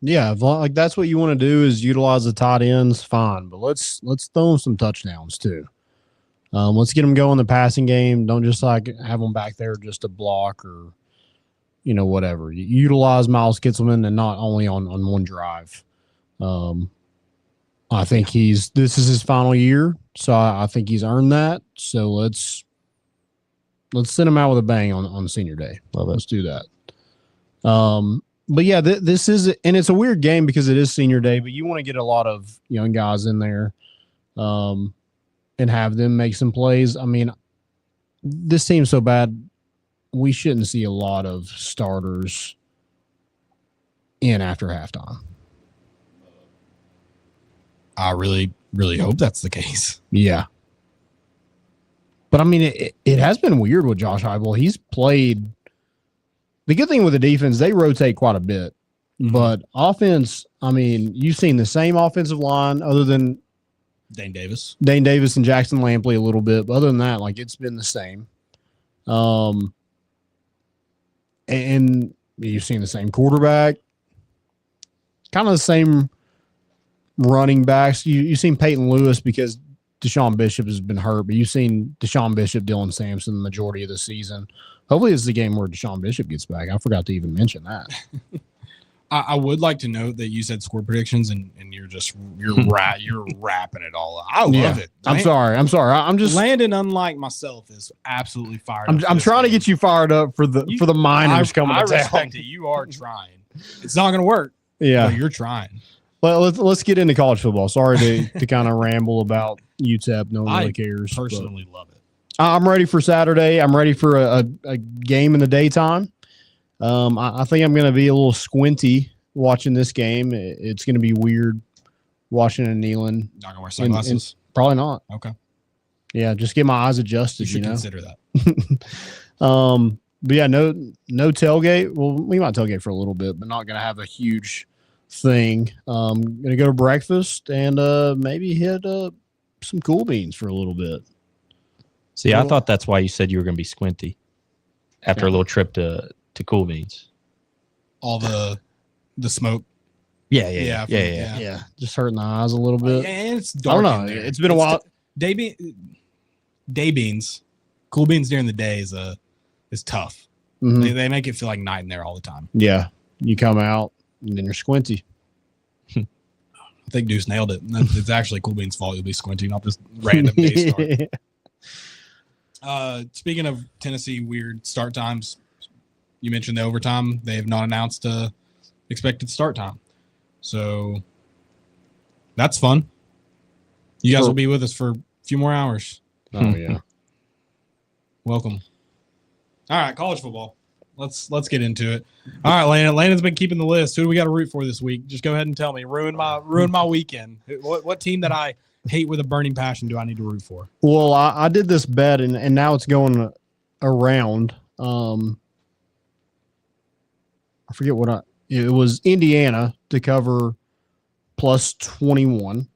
Yeah, like that's what you want to do is utilize the tight ends, fine. But let's throw them some touchdowns too. Let's get them going in the passing game. Don't just like have them back there just to block or, whatever. You utilize Miles Kitselman and not only on one drive. I think this is his final year, so I think he's earned that. So let's send him out with a bang on senior day. Let's do that. But yeah, this is, and it's a weird game because it is senior day, but you want to get a lot of young guys in there, and have them make some plays. I mean, this team's so bad, we shouldn't see a lot of starters in after halftime. I really, really hope that's the case. Yeah. But I mean, it has been weird with Josh Heupel. He's played. The good thing with the defense, they rotate quite a bit. But offense, I mean, you've seen the same offensive line other than Dane Davis and Jackson Lampley a little bit. But other than that, like, it's been the same. And you've seen the same quarterback, kind of the same running backs. You've seen Peyton Lewis because Deshaun Bishop has been hurt, but you've seen Deshaun Bishop, Dylan Sampson the majority of the season. Hopefully this is the game where Deshaun Bishop gets back. I forgot to even mention that. I would like to note that you said score predictions and you're wrapping it all up. I love it. I'm sorry. I'm just Landon, unlike myself, is absolutely fired. I'm trying to get you fired up for the minors coming to town. I respect it. You are trying. It's not going to work. Yeah, but you're trying. Well, let's get into college football. Sorry to kind of ramble about UTEP. No one really cares. Personally love it. I'm ready for Saturday. I'm ready for a game in the daytime. I think I'm going to be a little squinty watching this game. It's going to be weird watching in Neyland. Not going to wear sunglasses? Probably not. Okay. Yeah, just get my eyes adjusted. You should consider that. But yeah, no tailgate. Well, we might tailgate for a little bit, but not going to have a huge thing. Going to go to breakfast and maybe hit some Cool Beans for a little bit. See, I thought that's why you said you were going to be squinty after a little trip to Cool Beans. All the smoke. Yeah. Just hurting the eyes a little bit. And it's dark. I don't know. It's been a while. Day beans, Cool Beans during the day is tough. Mm-hmm. They make it feel like night in there all the time. Yeah, you come out and then you're squinty. I think Deuce nailed it. It's actually Cool Beans' fault. You'll be squinty, not this random day start. Speaking of Tennessee weird start times, you mentioned the overtime. They have not announced expected start time. So that's fun. You guys will be with us for a few more hours. Oh, yeah. Welcome. All right, college football. Let's get into it. All right, Landon. Landon's been keeping the list. Who do we got to root for this week? Just go ahead and tell me. Ruin my weekend. What team that I hate with a burning passion do I need to root for? Well, I did this bet, and now it's going around. I forget it was Indiana to cover plus 21.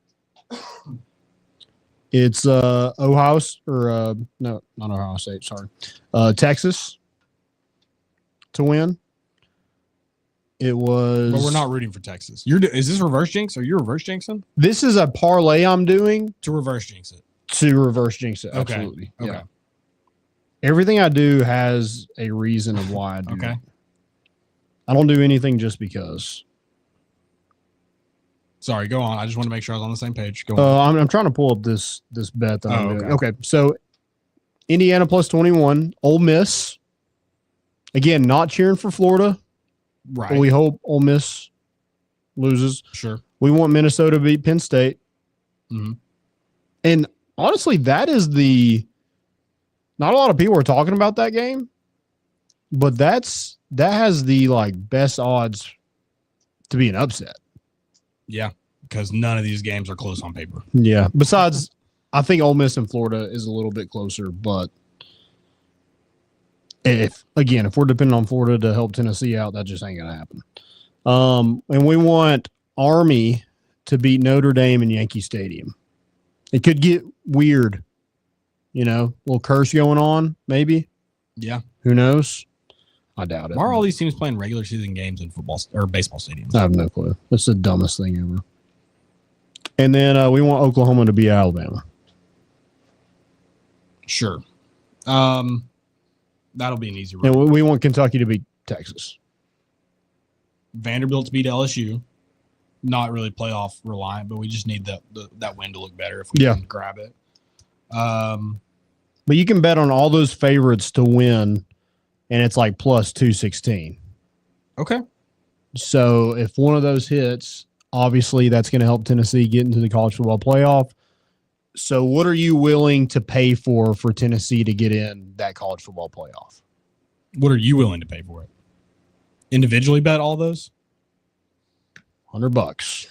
It's Ohio or no, not Ohio State. Sorry, Texas to win. It was. But we're not rooting for Texas. Is this reverse jinx? Are you reverse jinxing? This is a parlay I'm doing to reverse jinx it. Absolutely. Okay. Yeah. Everything I do has a reason of why I do. Okay. It. I don't do anything just because. Sorry, go on. I just want to make sure I was on the same page. Go on. I'm trying to pull up this bet that I'm doing. Okay, so Indiana plus 21. Ole Miss. Again, not cheering for Florida. Right. But we hope Ole Miss loses. Sure. We want Minnesota to beat Penn State. Mm-hmm. And honestly, that is not a lot of people are talking about that game, but that has the best odds to be an upset. Yeah, because none of these games are close on paper. Yeah. Besides, I think Ole Miss and Florida is a little bit closer, but if we're depending on Florida to help Tennessee out, that just ain't gonna happen. And we want Army to beat Notre Dame in Yankee Stadium. It could get weird You know, little curse going on, maybe. Yeah. Who knows? I doubt it. Why are all these teams playing regular season games in football or baseball stadiums? I have no clue. That's the dumbest thing ever. And then we want Oklahoma to beat Alabama. Sure. That'll be an easy And road. we want Kentucky to beat Texas. Vanderbilt to beat LSU. Not really playoff reliant, but we just need that win to look better if we can grab it. But you can bet on all those favorites to win, and it's like plus 216. Okay. So if one of those hits, obviously that's going to help Tennessee get into the college football playoff. So what are you willing to pay for Tennessee to get in that college football playoff? What are you willing to pay for it? Individually bet all those? $100.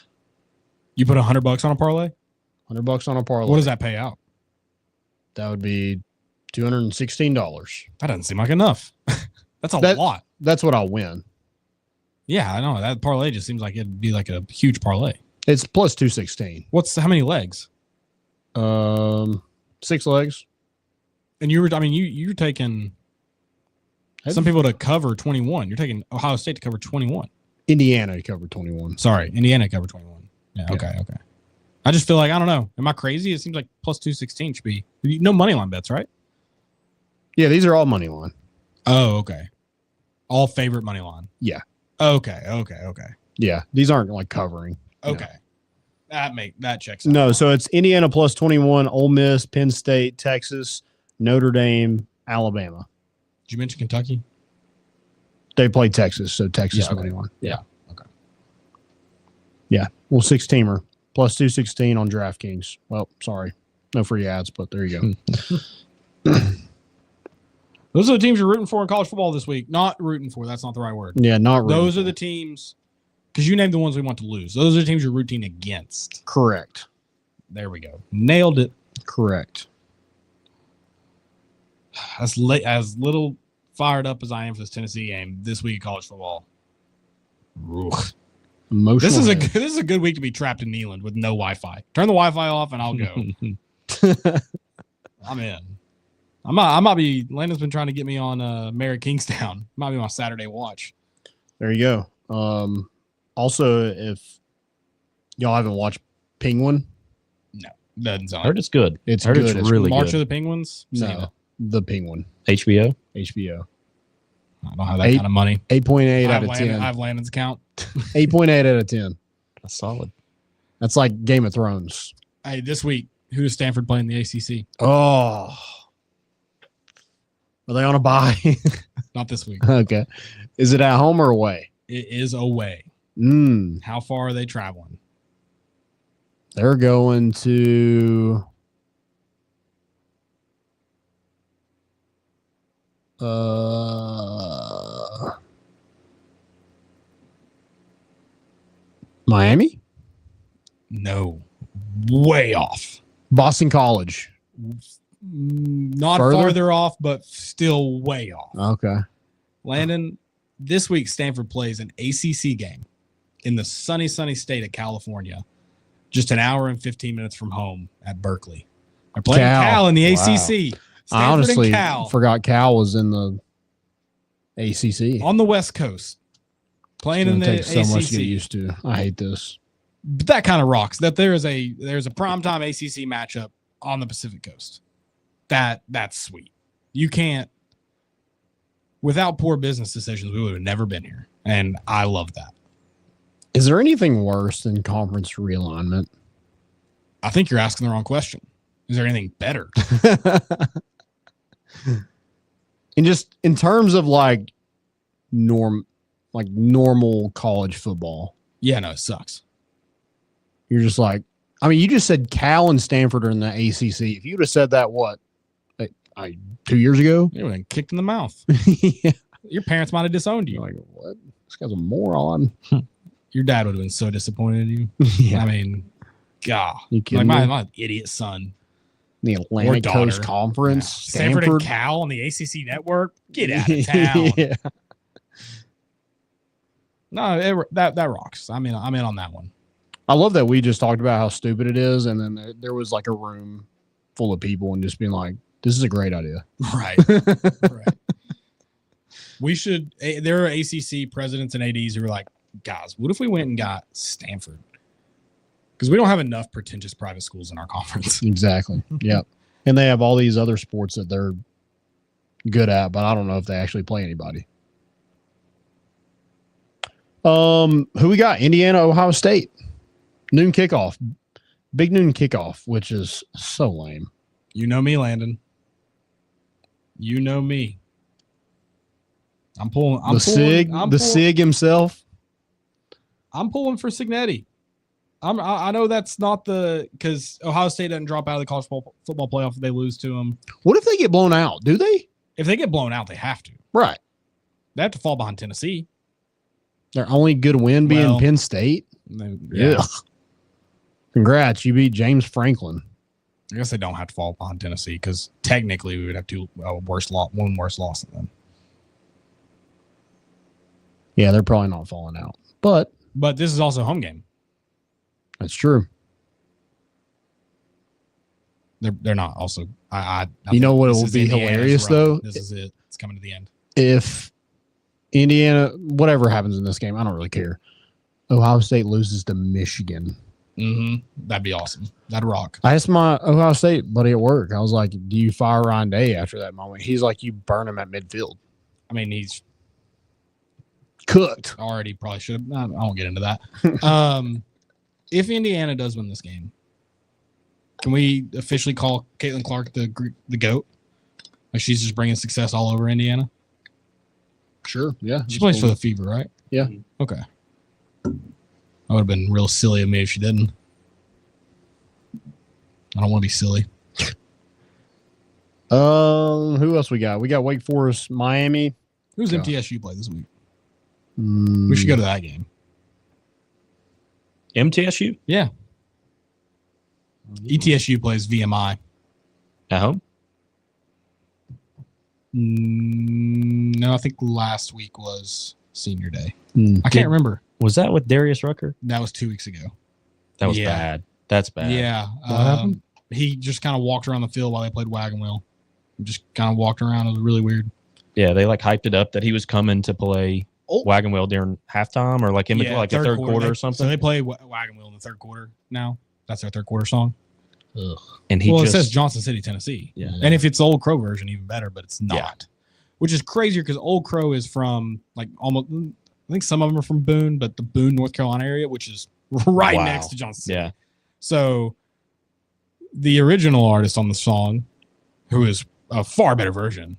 You put $100 on a parlay? $100 on a parlay. What does that pay out? That would be $216. That doesn't seem like enough. That's a lot. That's what I'll win. Yeah, I know. That parlay just seems like it'd be like a huge parlay. It's plus 216. How many legs? 6 legs. And you're taking some people to cover 21. You're taking Ohio State to cover 21. Indiana covered 21. Sorry, Indiana covered 21. Yeah, okay. I just feel like, I don't know. Am I crazy? It seems like plus 216 should be no money line bets, right? Yeah, these are all money line. Oh, okay. All favorite money line. Yeah. Okay. Yeah, these aren't like covering. Okay. That checks out. No, so it's Indiana plus 21, Ole Miss, Penn State, Texas, Notre Dame, Alabama. Did you mention Kentucky? They play Texas, so Texas Yeah, okay. money line. Yeah. Okay. Yeah. Well, 6-teamer plus 216 on DraftKings. Well, sorry. No free ads, but there you go. Those are the teams you're rooting for in college football this week. Not rooting for. That's not the right word. Yeah, not really. Those are the teams, because you named the ones we want to lose. Those are the teams you're rooting against. Correct. There we go. Nailed it. Correct. As little fired up as I am for this Tennessee game this week of college football. Ugh. Emotional. This is a good week to be trapped in Neyland with no Wi-Fi. Turn the Wi-Fi off and I'll go. I'm in. I might be. Landon's been trying to get me on Mary Kingstown. Might be my Saturday watch. There you go. Also, if y'all haven't watched Penguin, No, doesn't sound. Heard it's good. it's Heard good. it's really March good. of the Penguins. Seen No, it. the Penguin, HBO. HBO. I don't have that kind of money. 8.8 I out of 10. I have Landon's account. 8.8 out of 10. That's solid. That's like Game of Thrones. Hey, this week, who is Stanford playing in the ACC? Oh. Are they on a bye? Not this week. Okay. Is it at home or away? It is away. How far are they traveling? They're going to Miami? No, way off. Boston College. Not Further? farther off, but still way off. Okay. Landon, this week Stanford plays an ACC game in the sunny state of California, just an hour and 15 minutes from home at Berkeley. They're playing Cal in the Wow. ACC. Stanford I honestly and Cal forgot Cal was in the ACC. on the West Coast, playing in the Take so much to get ACC. used to. I hate this. But that kind of rocks. That there's a primetime ACC matchup on the Pacific Coast. That's sweet. You can't. Without poor business decisions, we would have never been here, and I love that. Is there anything worse than conference realignment? I think you're asking the wrong question. Is there anything better? And just in terms of like normal college football, Yeah, no, it sucks. you're just like, I mean, you just said Cal and Stanford are in the ACC. If you'd have said that, what, 2 years ago? You would have been kicked in the mouth. Yeah. Your parents might have disowned You're you. like, what? This guy's a moron. Your dad would have been so disappointed in you. Yeah. I mean, God. You Like kidding me? my idiot son. The Atlantic daughter. Coast Conference, Stanford and Cal on the ACC network. Get out of town. Yeah. No, that rocks. I'm in on that one. I love that we just talked about how stupid it is, and then there was like a room full of people and just being like, This is a great idea. Right. Right. We should. There are ACC presidents and ADs who are like, guys, what if we went and got Stanford? Because we don't have enough pretentious private schools in our conference. Exactly. Yep. And they have all these other sports that they're good at, but I don't know if they actually play anybody. Who we got? Indiana, Ohio State. Noon kickoff. Big noon kickoff, which is so lame. You know me, Landon. You know me. I'm pulling. The Sig himself. I'm pulling for Signetti. I know that's not because Ohio State doesn't drop out of the college football playoff if they lose to them. What if they get blown out? Do they? If they get blown out, they have to. Right. They have to fall behind Tennessee. Their only good win being Penn State. Yeah. Ugh. Congrats, you beat James Franklin. I guess they don't have to fall behind Tennessee because technically we would have one worse loss than them. Yeah, they're probably not falling out, but this is also a home game. that's true. They're not also. I You know what this will is be Indiana's hilarious, run. though? This is it. It's coming to the end. If Indiana, whatever happens in this game, I don't really care. Ohio State loses to Michigan. Mm-hmm. That'd be awesome. That'd rock. I asked my Ohio State buddy at work. I was like, "Do you fire Ryan Day after that moment?" He's like, "You burn him at midfield." I mean, he's Cooked. already probably should. I won't get into that. If Indiana does win this game, can we officially call Caitlin Clark the GOAT? Like she's just bringing success all over Indiana. Sure. Yeah. She plays for the Fever, right? Yeah. Okay. That would have been real silly of me if she didn't. I don't want to be silly. Who else we got? We got Wake Forest, Miami. Who's Gosh. MTSU play this week? We should go to that game. MTSU Yeah. ETSU plays VMI. at home. No, I think last week was senior day. Mm. I can't remember. Was that with Darius Rucker? That was 2 weeks ago. That was Yeah. bad. That's bad. Yeah. happened? He just kind of walked around the field while they played Wagon Wheel. Just kind of walked around. It was really weird. Yeah, they like hyped it up that he was coming to play Wagon Wheel during halftime or like in between, like the third quarter or something. So they play Wagon Wheel in the third quarter now. That's their third quarter song. Ugh. And he Well, just it says Johnson City, Tennessee. Yeah. And if it's the Old Crow version, even better, but it's not. Yeah. Which is crazier because Old Crow is from like almost, I think some of them are from Boone, but the Boone, North Carolina area, which is right Wow. next to Johnson City. Yeah. So the original artist on the song, who is a far better version,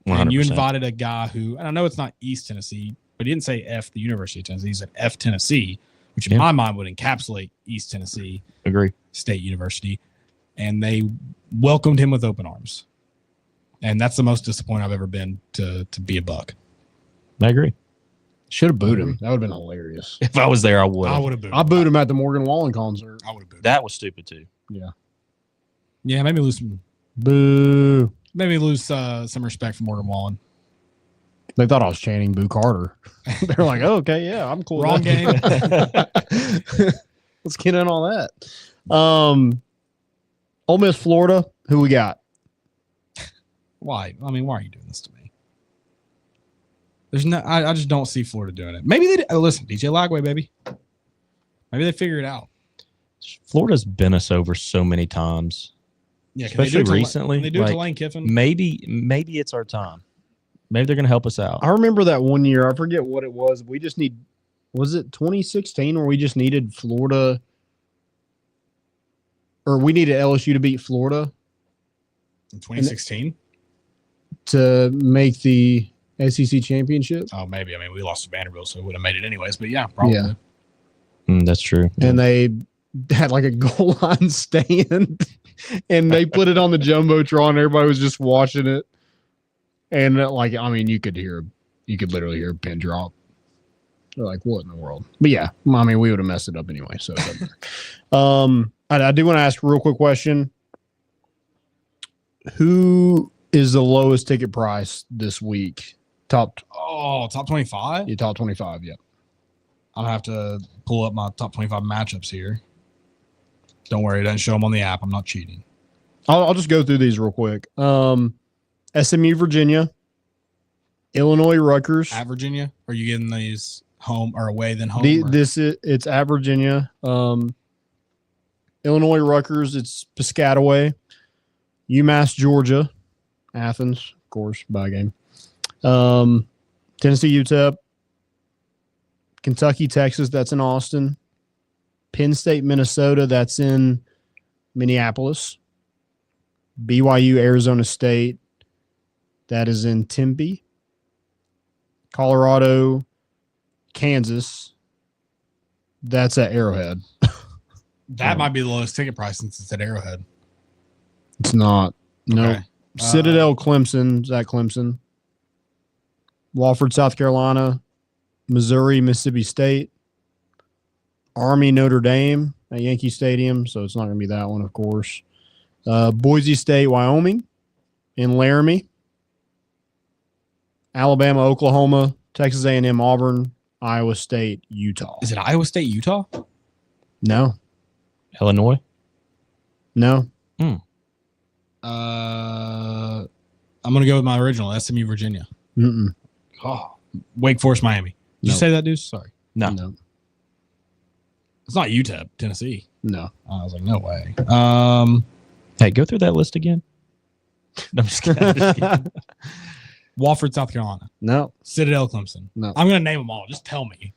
and you 100%. invited a guy who, and I know it's not East Tennessee, but he didn't say F the University of Tennessee. He said F Tennessee, which in Yeah. my mind would encapsulate East Tennessee Agree. State University. And they welcomed him with open arms. And that's the most disappointed I've ever been to be a Buck. I agree. Should have booed him. That would have been hilarious. If I was there, I would. I would have booed. I booed him at the Morgan Wallen concert. I would have booed. That was stupid too. Yeah, maybe lose some. Boo. Maybe lose some respect for Morgan Wallen. They thought I was chanting Boo Carter. They're like, oh, okay, yeah, I'm cool. with Wrong that. Let's get in on that. Ole Miss, Florida. Who we got? Why? I mean, why are you doing this to me? There's no. I just don't see Florida doing it. Maybe they listen. DJ Lagway, baby. Maybe they figure it out. Florida's been us over so many times. Yeah, can they Especially do it to- recently, can they do it to like, Lane Kiffin. Maybe it's our time. Maybe they're gonna help us out. I remember that one year. I forget what it was. We just need. Was it 2016 where we just needed Florida, or we needed LSU to beat Florida In 2016. to make the SEC championship? Oh, maybe. I mean, we lost to Vanderbilt, so we would have made it anyways. But yeah, probably. Yeah. That's true. And they had like a goal line stand, and they put it on the jumbotron. Everybody was just watching it, and like, I mean, you could literally hear a pin drop. They're like, "What in the world?" But yeah, I mean, we would have messed it up anyway. So, it doesn't matter. I do want to ask a real quick question: who is the lowest ticket price this week? Top 25. Yeah, top 25. Yeah. I'll have to pull up my top 25 matchups here. Don't worry, it doesn't show them on the app. I'm not cheating. I'll just go through these real quick. SMU, Virginia, Illinois, Rutgers. At Virginia, are you getting these home or away then home? It's at Virginia. Illinois, Rutgers. It's Piscataway. UMass, Georgia, Athens, of course, bye game. Tennessee, UTEP. Kentucky, Texas. That's in Austin. Penn State, Minnesota. That's in Minneapolis. BYU, Arizona State. That is in Tempe. Colorado, Kansas. That's at Arrowhead. That might be the lowest ticket price since it's at Arrowhead. It's not. No. Okay. Citadel, Clemson. Is at Clemson. Wofford, South Carolina. Missouri, Mississippi State. Army, Notre Dame at Yankee Stadium. So it's not going to be that one, of course. Boise State, Wyoming. In Laramie. Alabama, Oklahoma. Texas A&M, Auburn. Iowa State, Utah. Is it Iowa State, Utah? No. Illinois. No. I'm going to go with my original, SMU, Virginia. Mm-mm. Oh, Wake Forest, Miami. Did you No. say that, Deuce? Sorry. No. No. It's not UTEP, Tennessee. No. I was like, no way. Hey, go through that list again. No, I'm just kidding. I'm just kidding. Wofford, South Carolina. No. Citadel, Clemson. No. I'm going to name them all. Just tell me.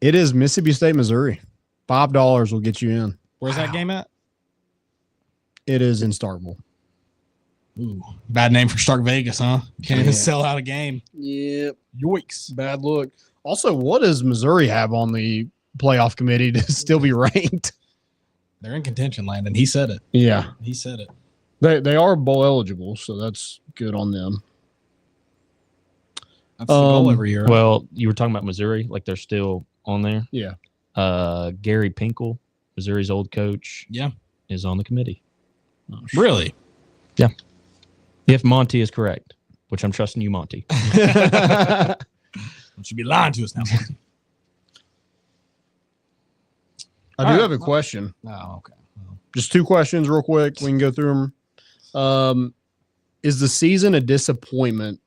It is Mississippi State, Missouri. $5 will get you in. Where's that game at? It is in Starkville. Ooh, bad name for Stark Vegas, huh? Can't even sell out a game. Yep. Yoicks. Bad look. Also, what does Missouri have on the playoff committee to still be ranked? They're in contention, Landon. He said it. Yeah. He said it. They are bowl eligible, so that's good on them. That's the goal every year. Well, you were talking about Missouri, like they're still on there. Yeah. Gary Pinkel, Missouri's old coach, Yeah. is on the committee. Really? If Monty is correct, which I'm trusting you, Monty. You should be lying to us now. I do have a question. Oh, okay. Just two questions real quick. We can go through them. Is the season a disappointment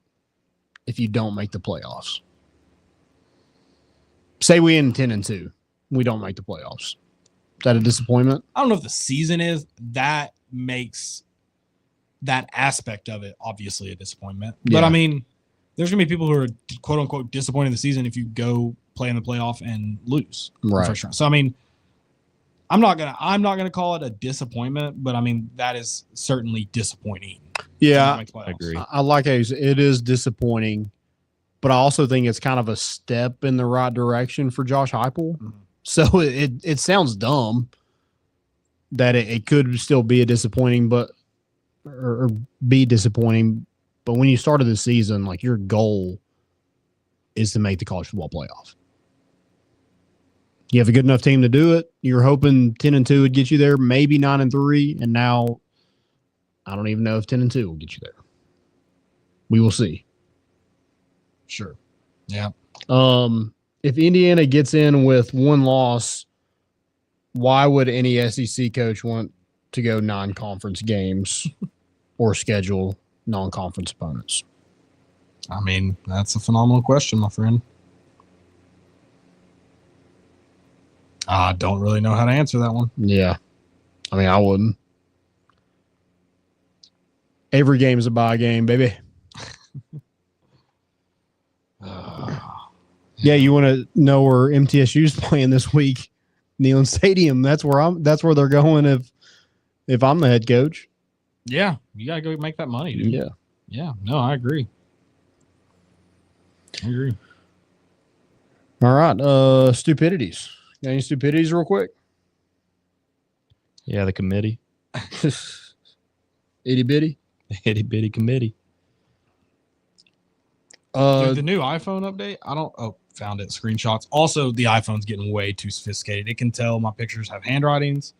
if you don't make the playoffs? Say we end 10-2. We don't make the playoffs. Is that a disappointment? I don't know if the season is. That makes that aspect of it obviously a disappointment. But Yeah. I mean, there's going to be people who are quote unquote disappointed in the season if you go play in the playoff and lose. in the Right. first round. So I mean, I'm not gonna call it a disappointment, but I mean that is certainly disappointing. Yeah, Make the playoffs. I agree. I like how you said it is disappointing, but I also think it's kind of a step in the right direction for Josh Heupel. Mhm. So it sounds dumb that it could still be a disappointing, but or be disappointing. But when you started the season, like your goal is to make the college football playoff. You have a good enough team to do it. You're hoping 10-2 would get you there, maybe 9-3, and now I don't even know if 10-2 will get you there. We will see. Sure. Yeah. If Indiana gets in with one loss, why would any SEC coach want to go non-conference games or schedule non-conference opponents? I mean, that's a phenomenal question, my friend. I don't really know how to answer that one. Yeah. I mean, I wouldn't. Every game is a bye game, baby. Yeah, you want to know where MTSU's playing this week? Neyland Stadium. That's where they're going if I'm the head coach. Yeah, you gotta go make that money, dude. Yeah. Yeah. No, I agree. I agree. All right. Stupidities. Got any stupidities real quick? Yeah, the committee, Itty bitty. the itty bitty committee. Dude, the new iPhone update, found it. Screenshots. Also, the iPhone's getting way too sophisticated. It can tell my pictures have handwritings,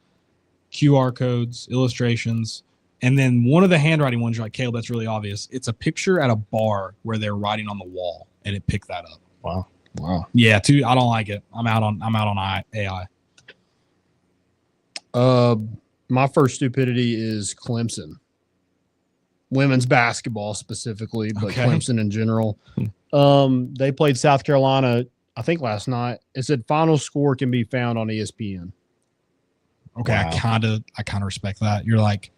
QR codes, illustrations, and then one of the handwriting ones, you're like, Caleb, that's really obvious. It's a picture at a bar where they're writing on the wall, and it picked that up. Wow. Yeah, I don't like it. I'm out on AI. My first stupidity is Clemson. Women's basketball specifically, but Okay. Clemson in general. They played South Carolina, I think last night. It said final score can be found on ESPN. Okay, Wow. I kind of respect that. You're like,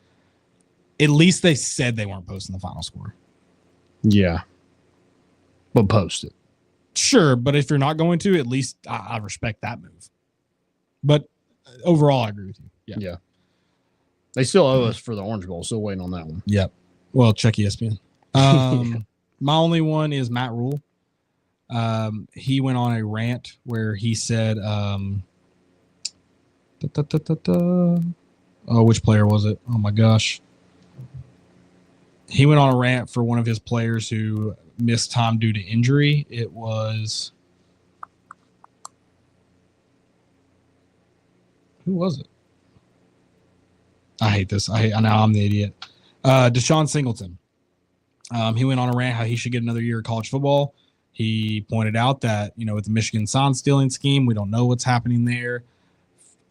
at least they said they weren't posting the final score. Yeah. But post it. Sure, but if you're not going to, at least I respect that move. But overall, I agree with you. Yeah. They still owe us for the Orange Bowl. Still waiting on that one. Yep. Well, check ESPN. My only one is Matt Rule. He went on a rant where he said, which player was it? Oh my gosh. He went on a rant for one of his players who missed time due to injury. It was, who was it? I hate this. I know I'm the idiot. Deshaun Singleton. He went on a rant how he should get another year of college football. He pointed out that, with the Michigan sign stealing scheme, we don't know what's happening there.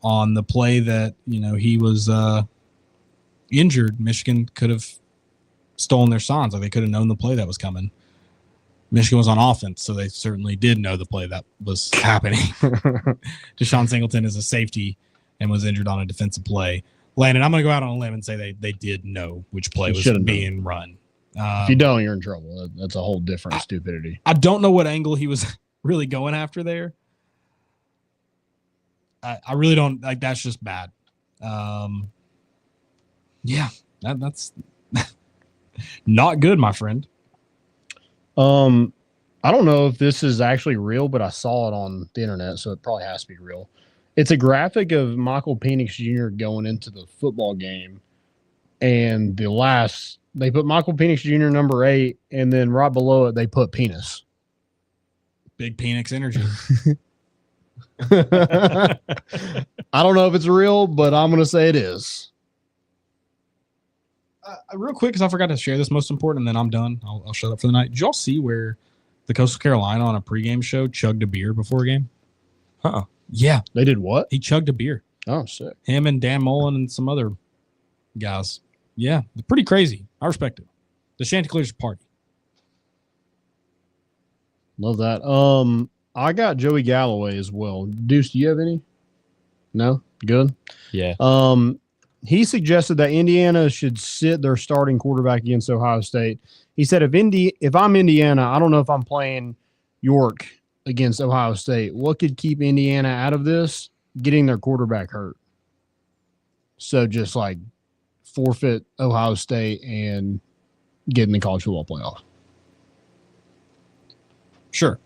On the play that, he was injured, Michigan could have stolen their signs. Like, they could have known the play that was coming. Michigan was on offense, so they certainly did know the play that was happening. Deshaun Singleton is a safety and was injured on a defensive play. Landon, I'm going to go out on a limb and say they did know which play was being run. If you don't, you're in trouble. That's a whole different stupidity. I don't know what angle he was really going after there. I really don't like. That's just bad. Yeah, that's not good, my friend. I don't know if this is actually real, but I saw it on the internet, so it probably has to be real. It's a graphic of Michael Penix Jr. going into the football game, and they put Michael Penix Jr. number 8, and then right below it they put penis. Big Penix energy. I don't know if it's real, but I'm going to say it is. Real quick, because I forgot to share this most important, and then I'm done. I'll shut up for the night. Did y'all see where the Coastal Carolina on a pregame show chugged a beer before a game? Huh. Yeah. They did what? He chugged a beer. Oh, sick. Him and Dan Mullen and some other guys. Yeah. Pretty crazy. I respect it. The Chanticleer's party. Love that. I got Joey Galloway as well. Deuce, do you have any? No? Good? Yeah. He suggested that Indiana should sit their starting quarterback against Ohio State. He said, if I'm Indiana, I don't know if I'm playing York against Ohio State. What could keep Indiana out of this? Getting their quarterback hurt. So just like forfeit Ohio State and get in the college football playoff. Sure.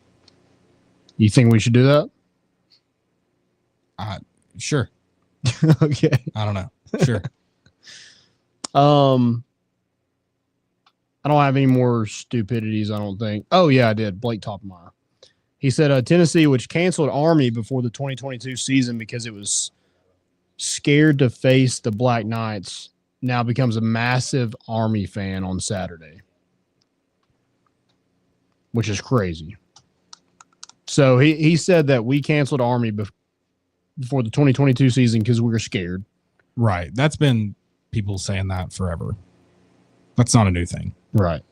You think we should do that? Sure. Okay. I don't know. Sure. I don't have any more stupidities, I don't think. Oh, yeah, I did. Blake Toppmeyer. He said Tennessee, which canceled Army before the 2022 season because it was scared to face the Black Knights, now becomes a massive Army fan on Saturday, which is crazy. So he said that we canceled Army before the 2022 season because we were scared. Right. That's been people saying that forever. That's not a new thing. Right.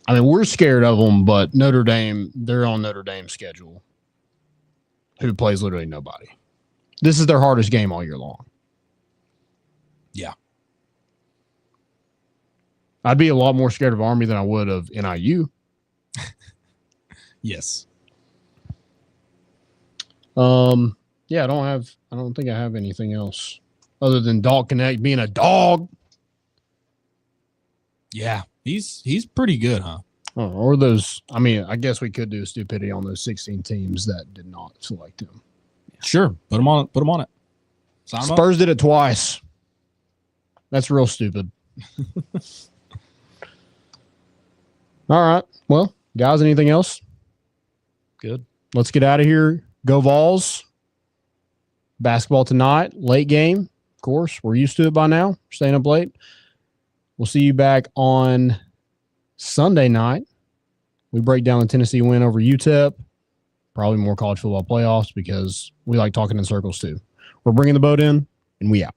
I mean, we're scared of them, but Notre Dame, they're on Notre Dame's schedule, who plays literally nobody. This is their hardest game all year long. Yeah. I'd be a lot more scared of Army than I would of NIU. Yes. Yeah, I don't think I have anything else other than Dog Connect being a dog. Yeah. He's pretty good, huh? Oh, or those, I mean, I guess we could do a stupidity on those 16 teams that did not select him. Sure. Put him on it. Sign him up. Spurs did it twice. That's real stupid. All right. Well, guys, anything else? Good. Let's get out of here. Go Vols. Basketball tonight. Late game. Of course, we're used to it by now. Staying up late. We'll see you back on Sunday night. We break down the Tennessee win over UTEP. Probably more college football playoffs because we like talking in circles too. We're bringing the boat in. and we out.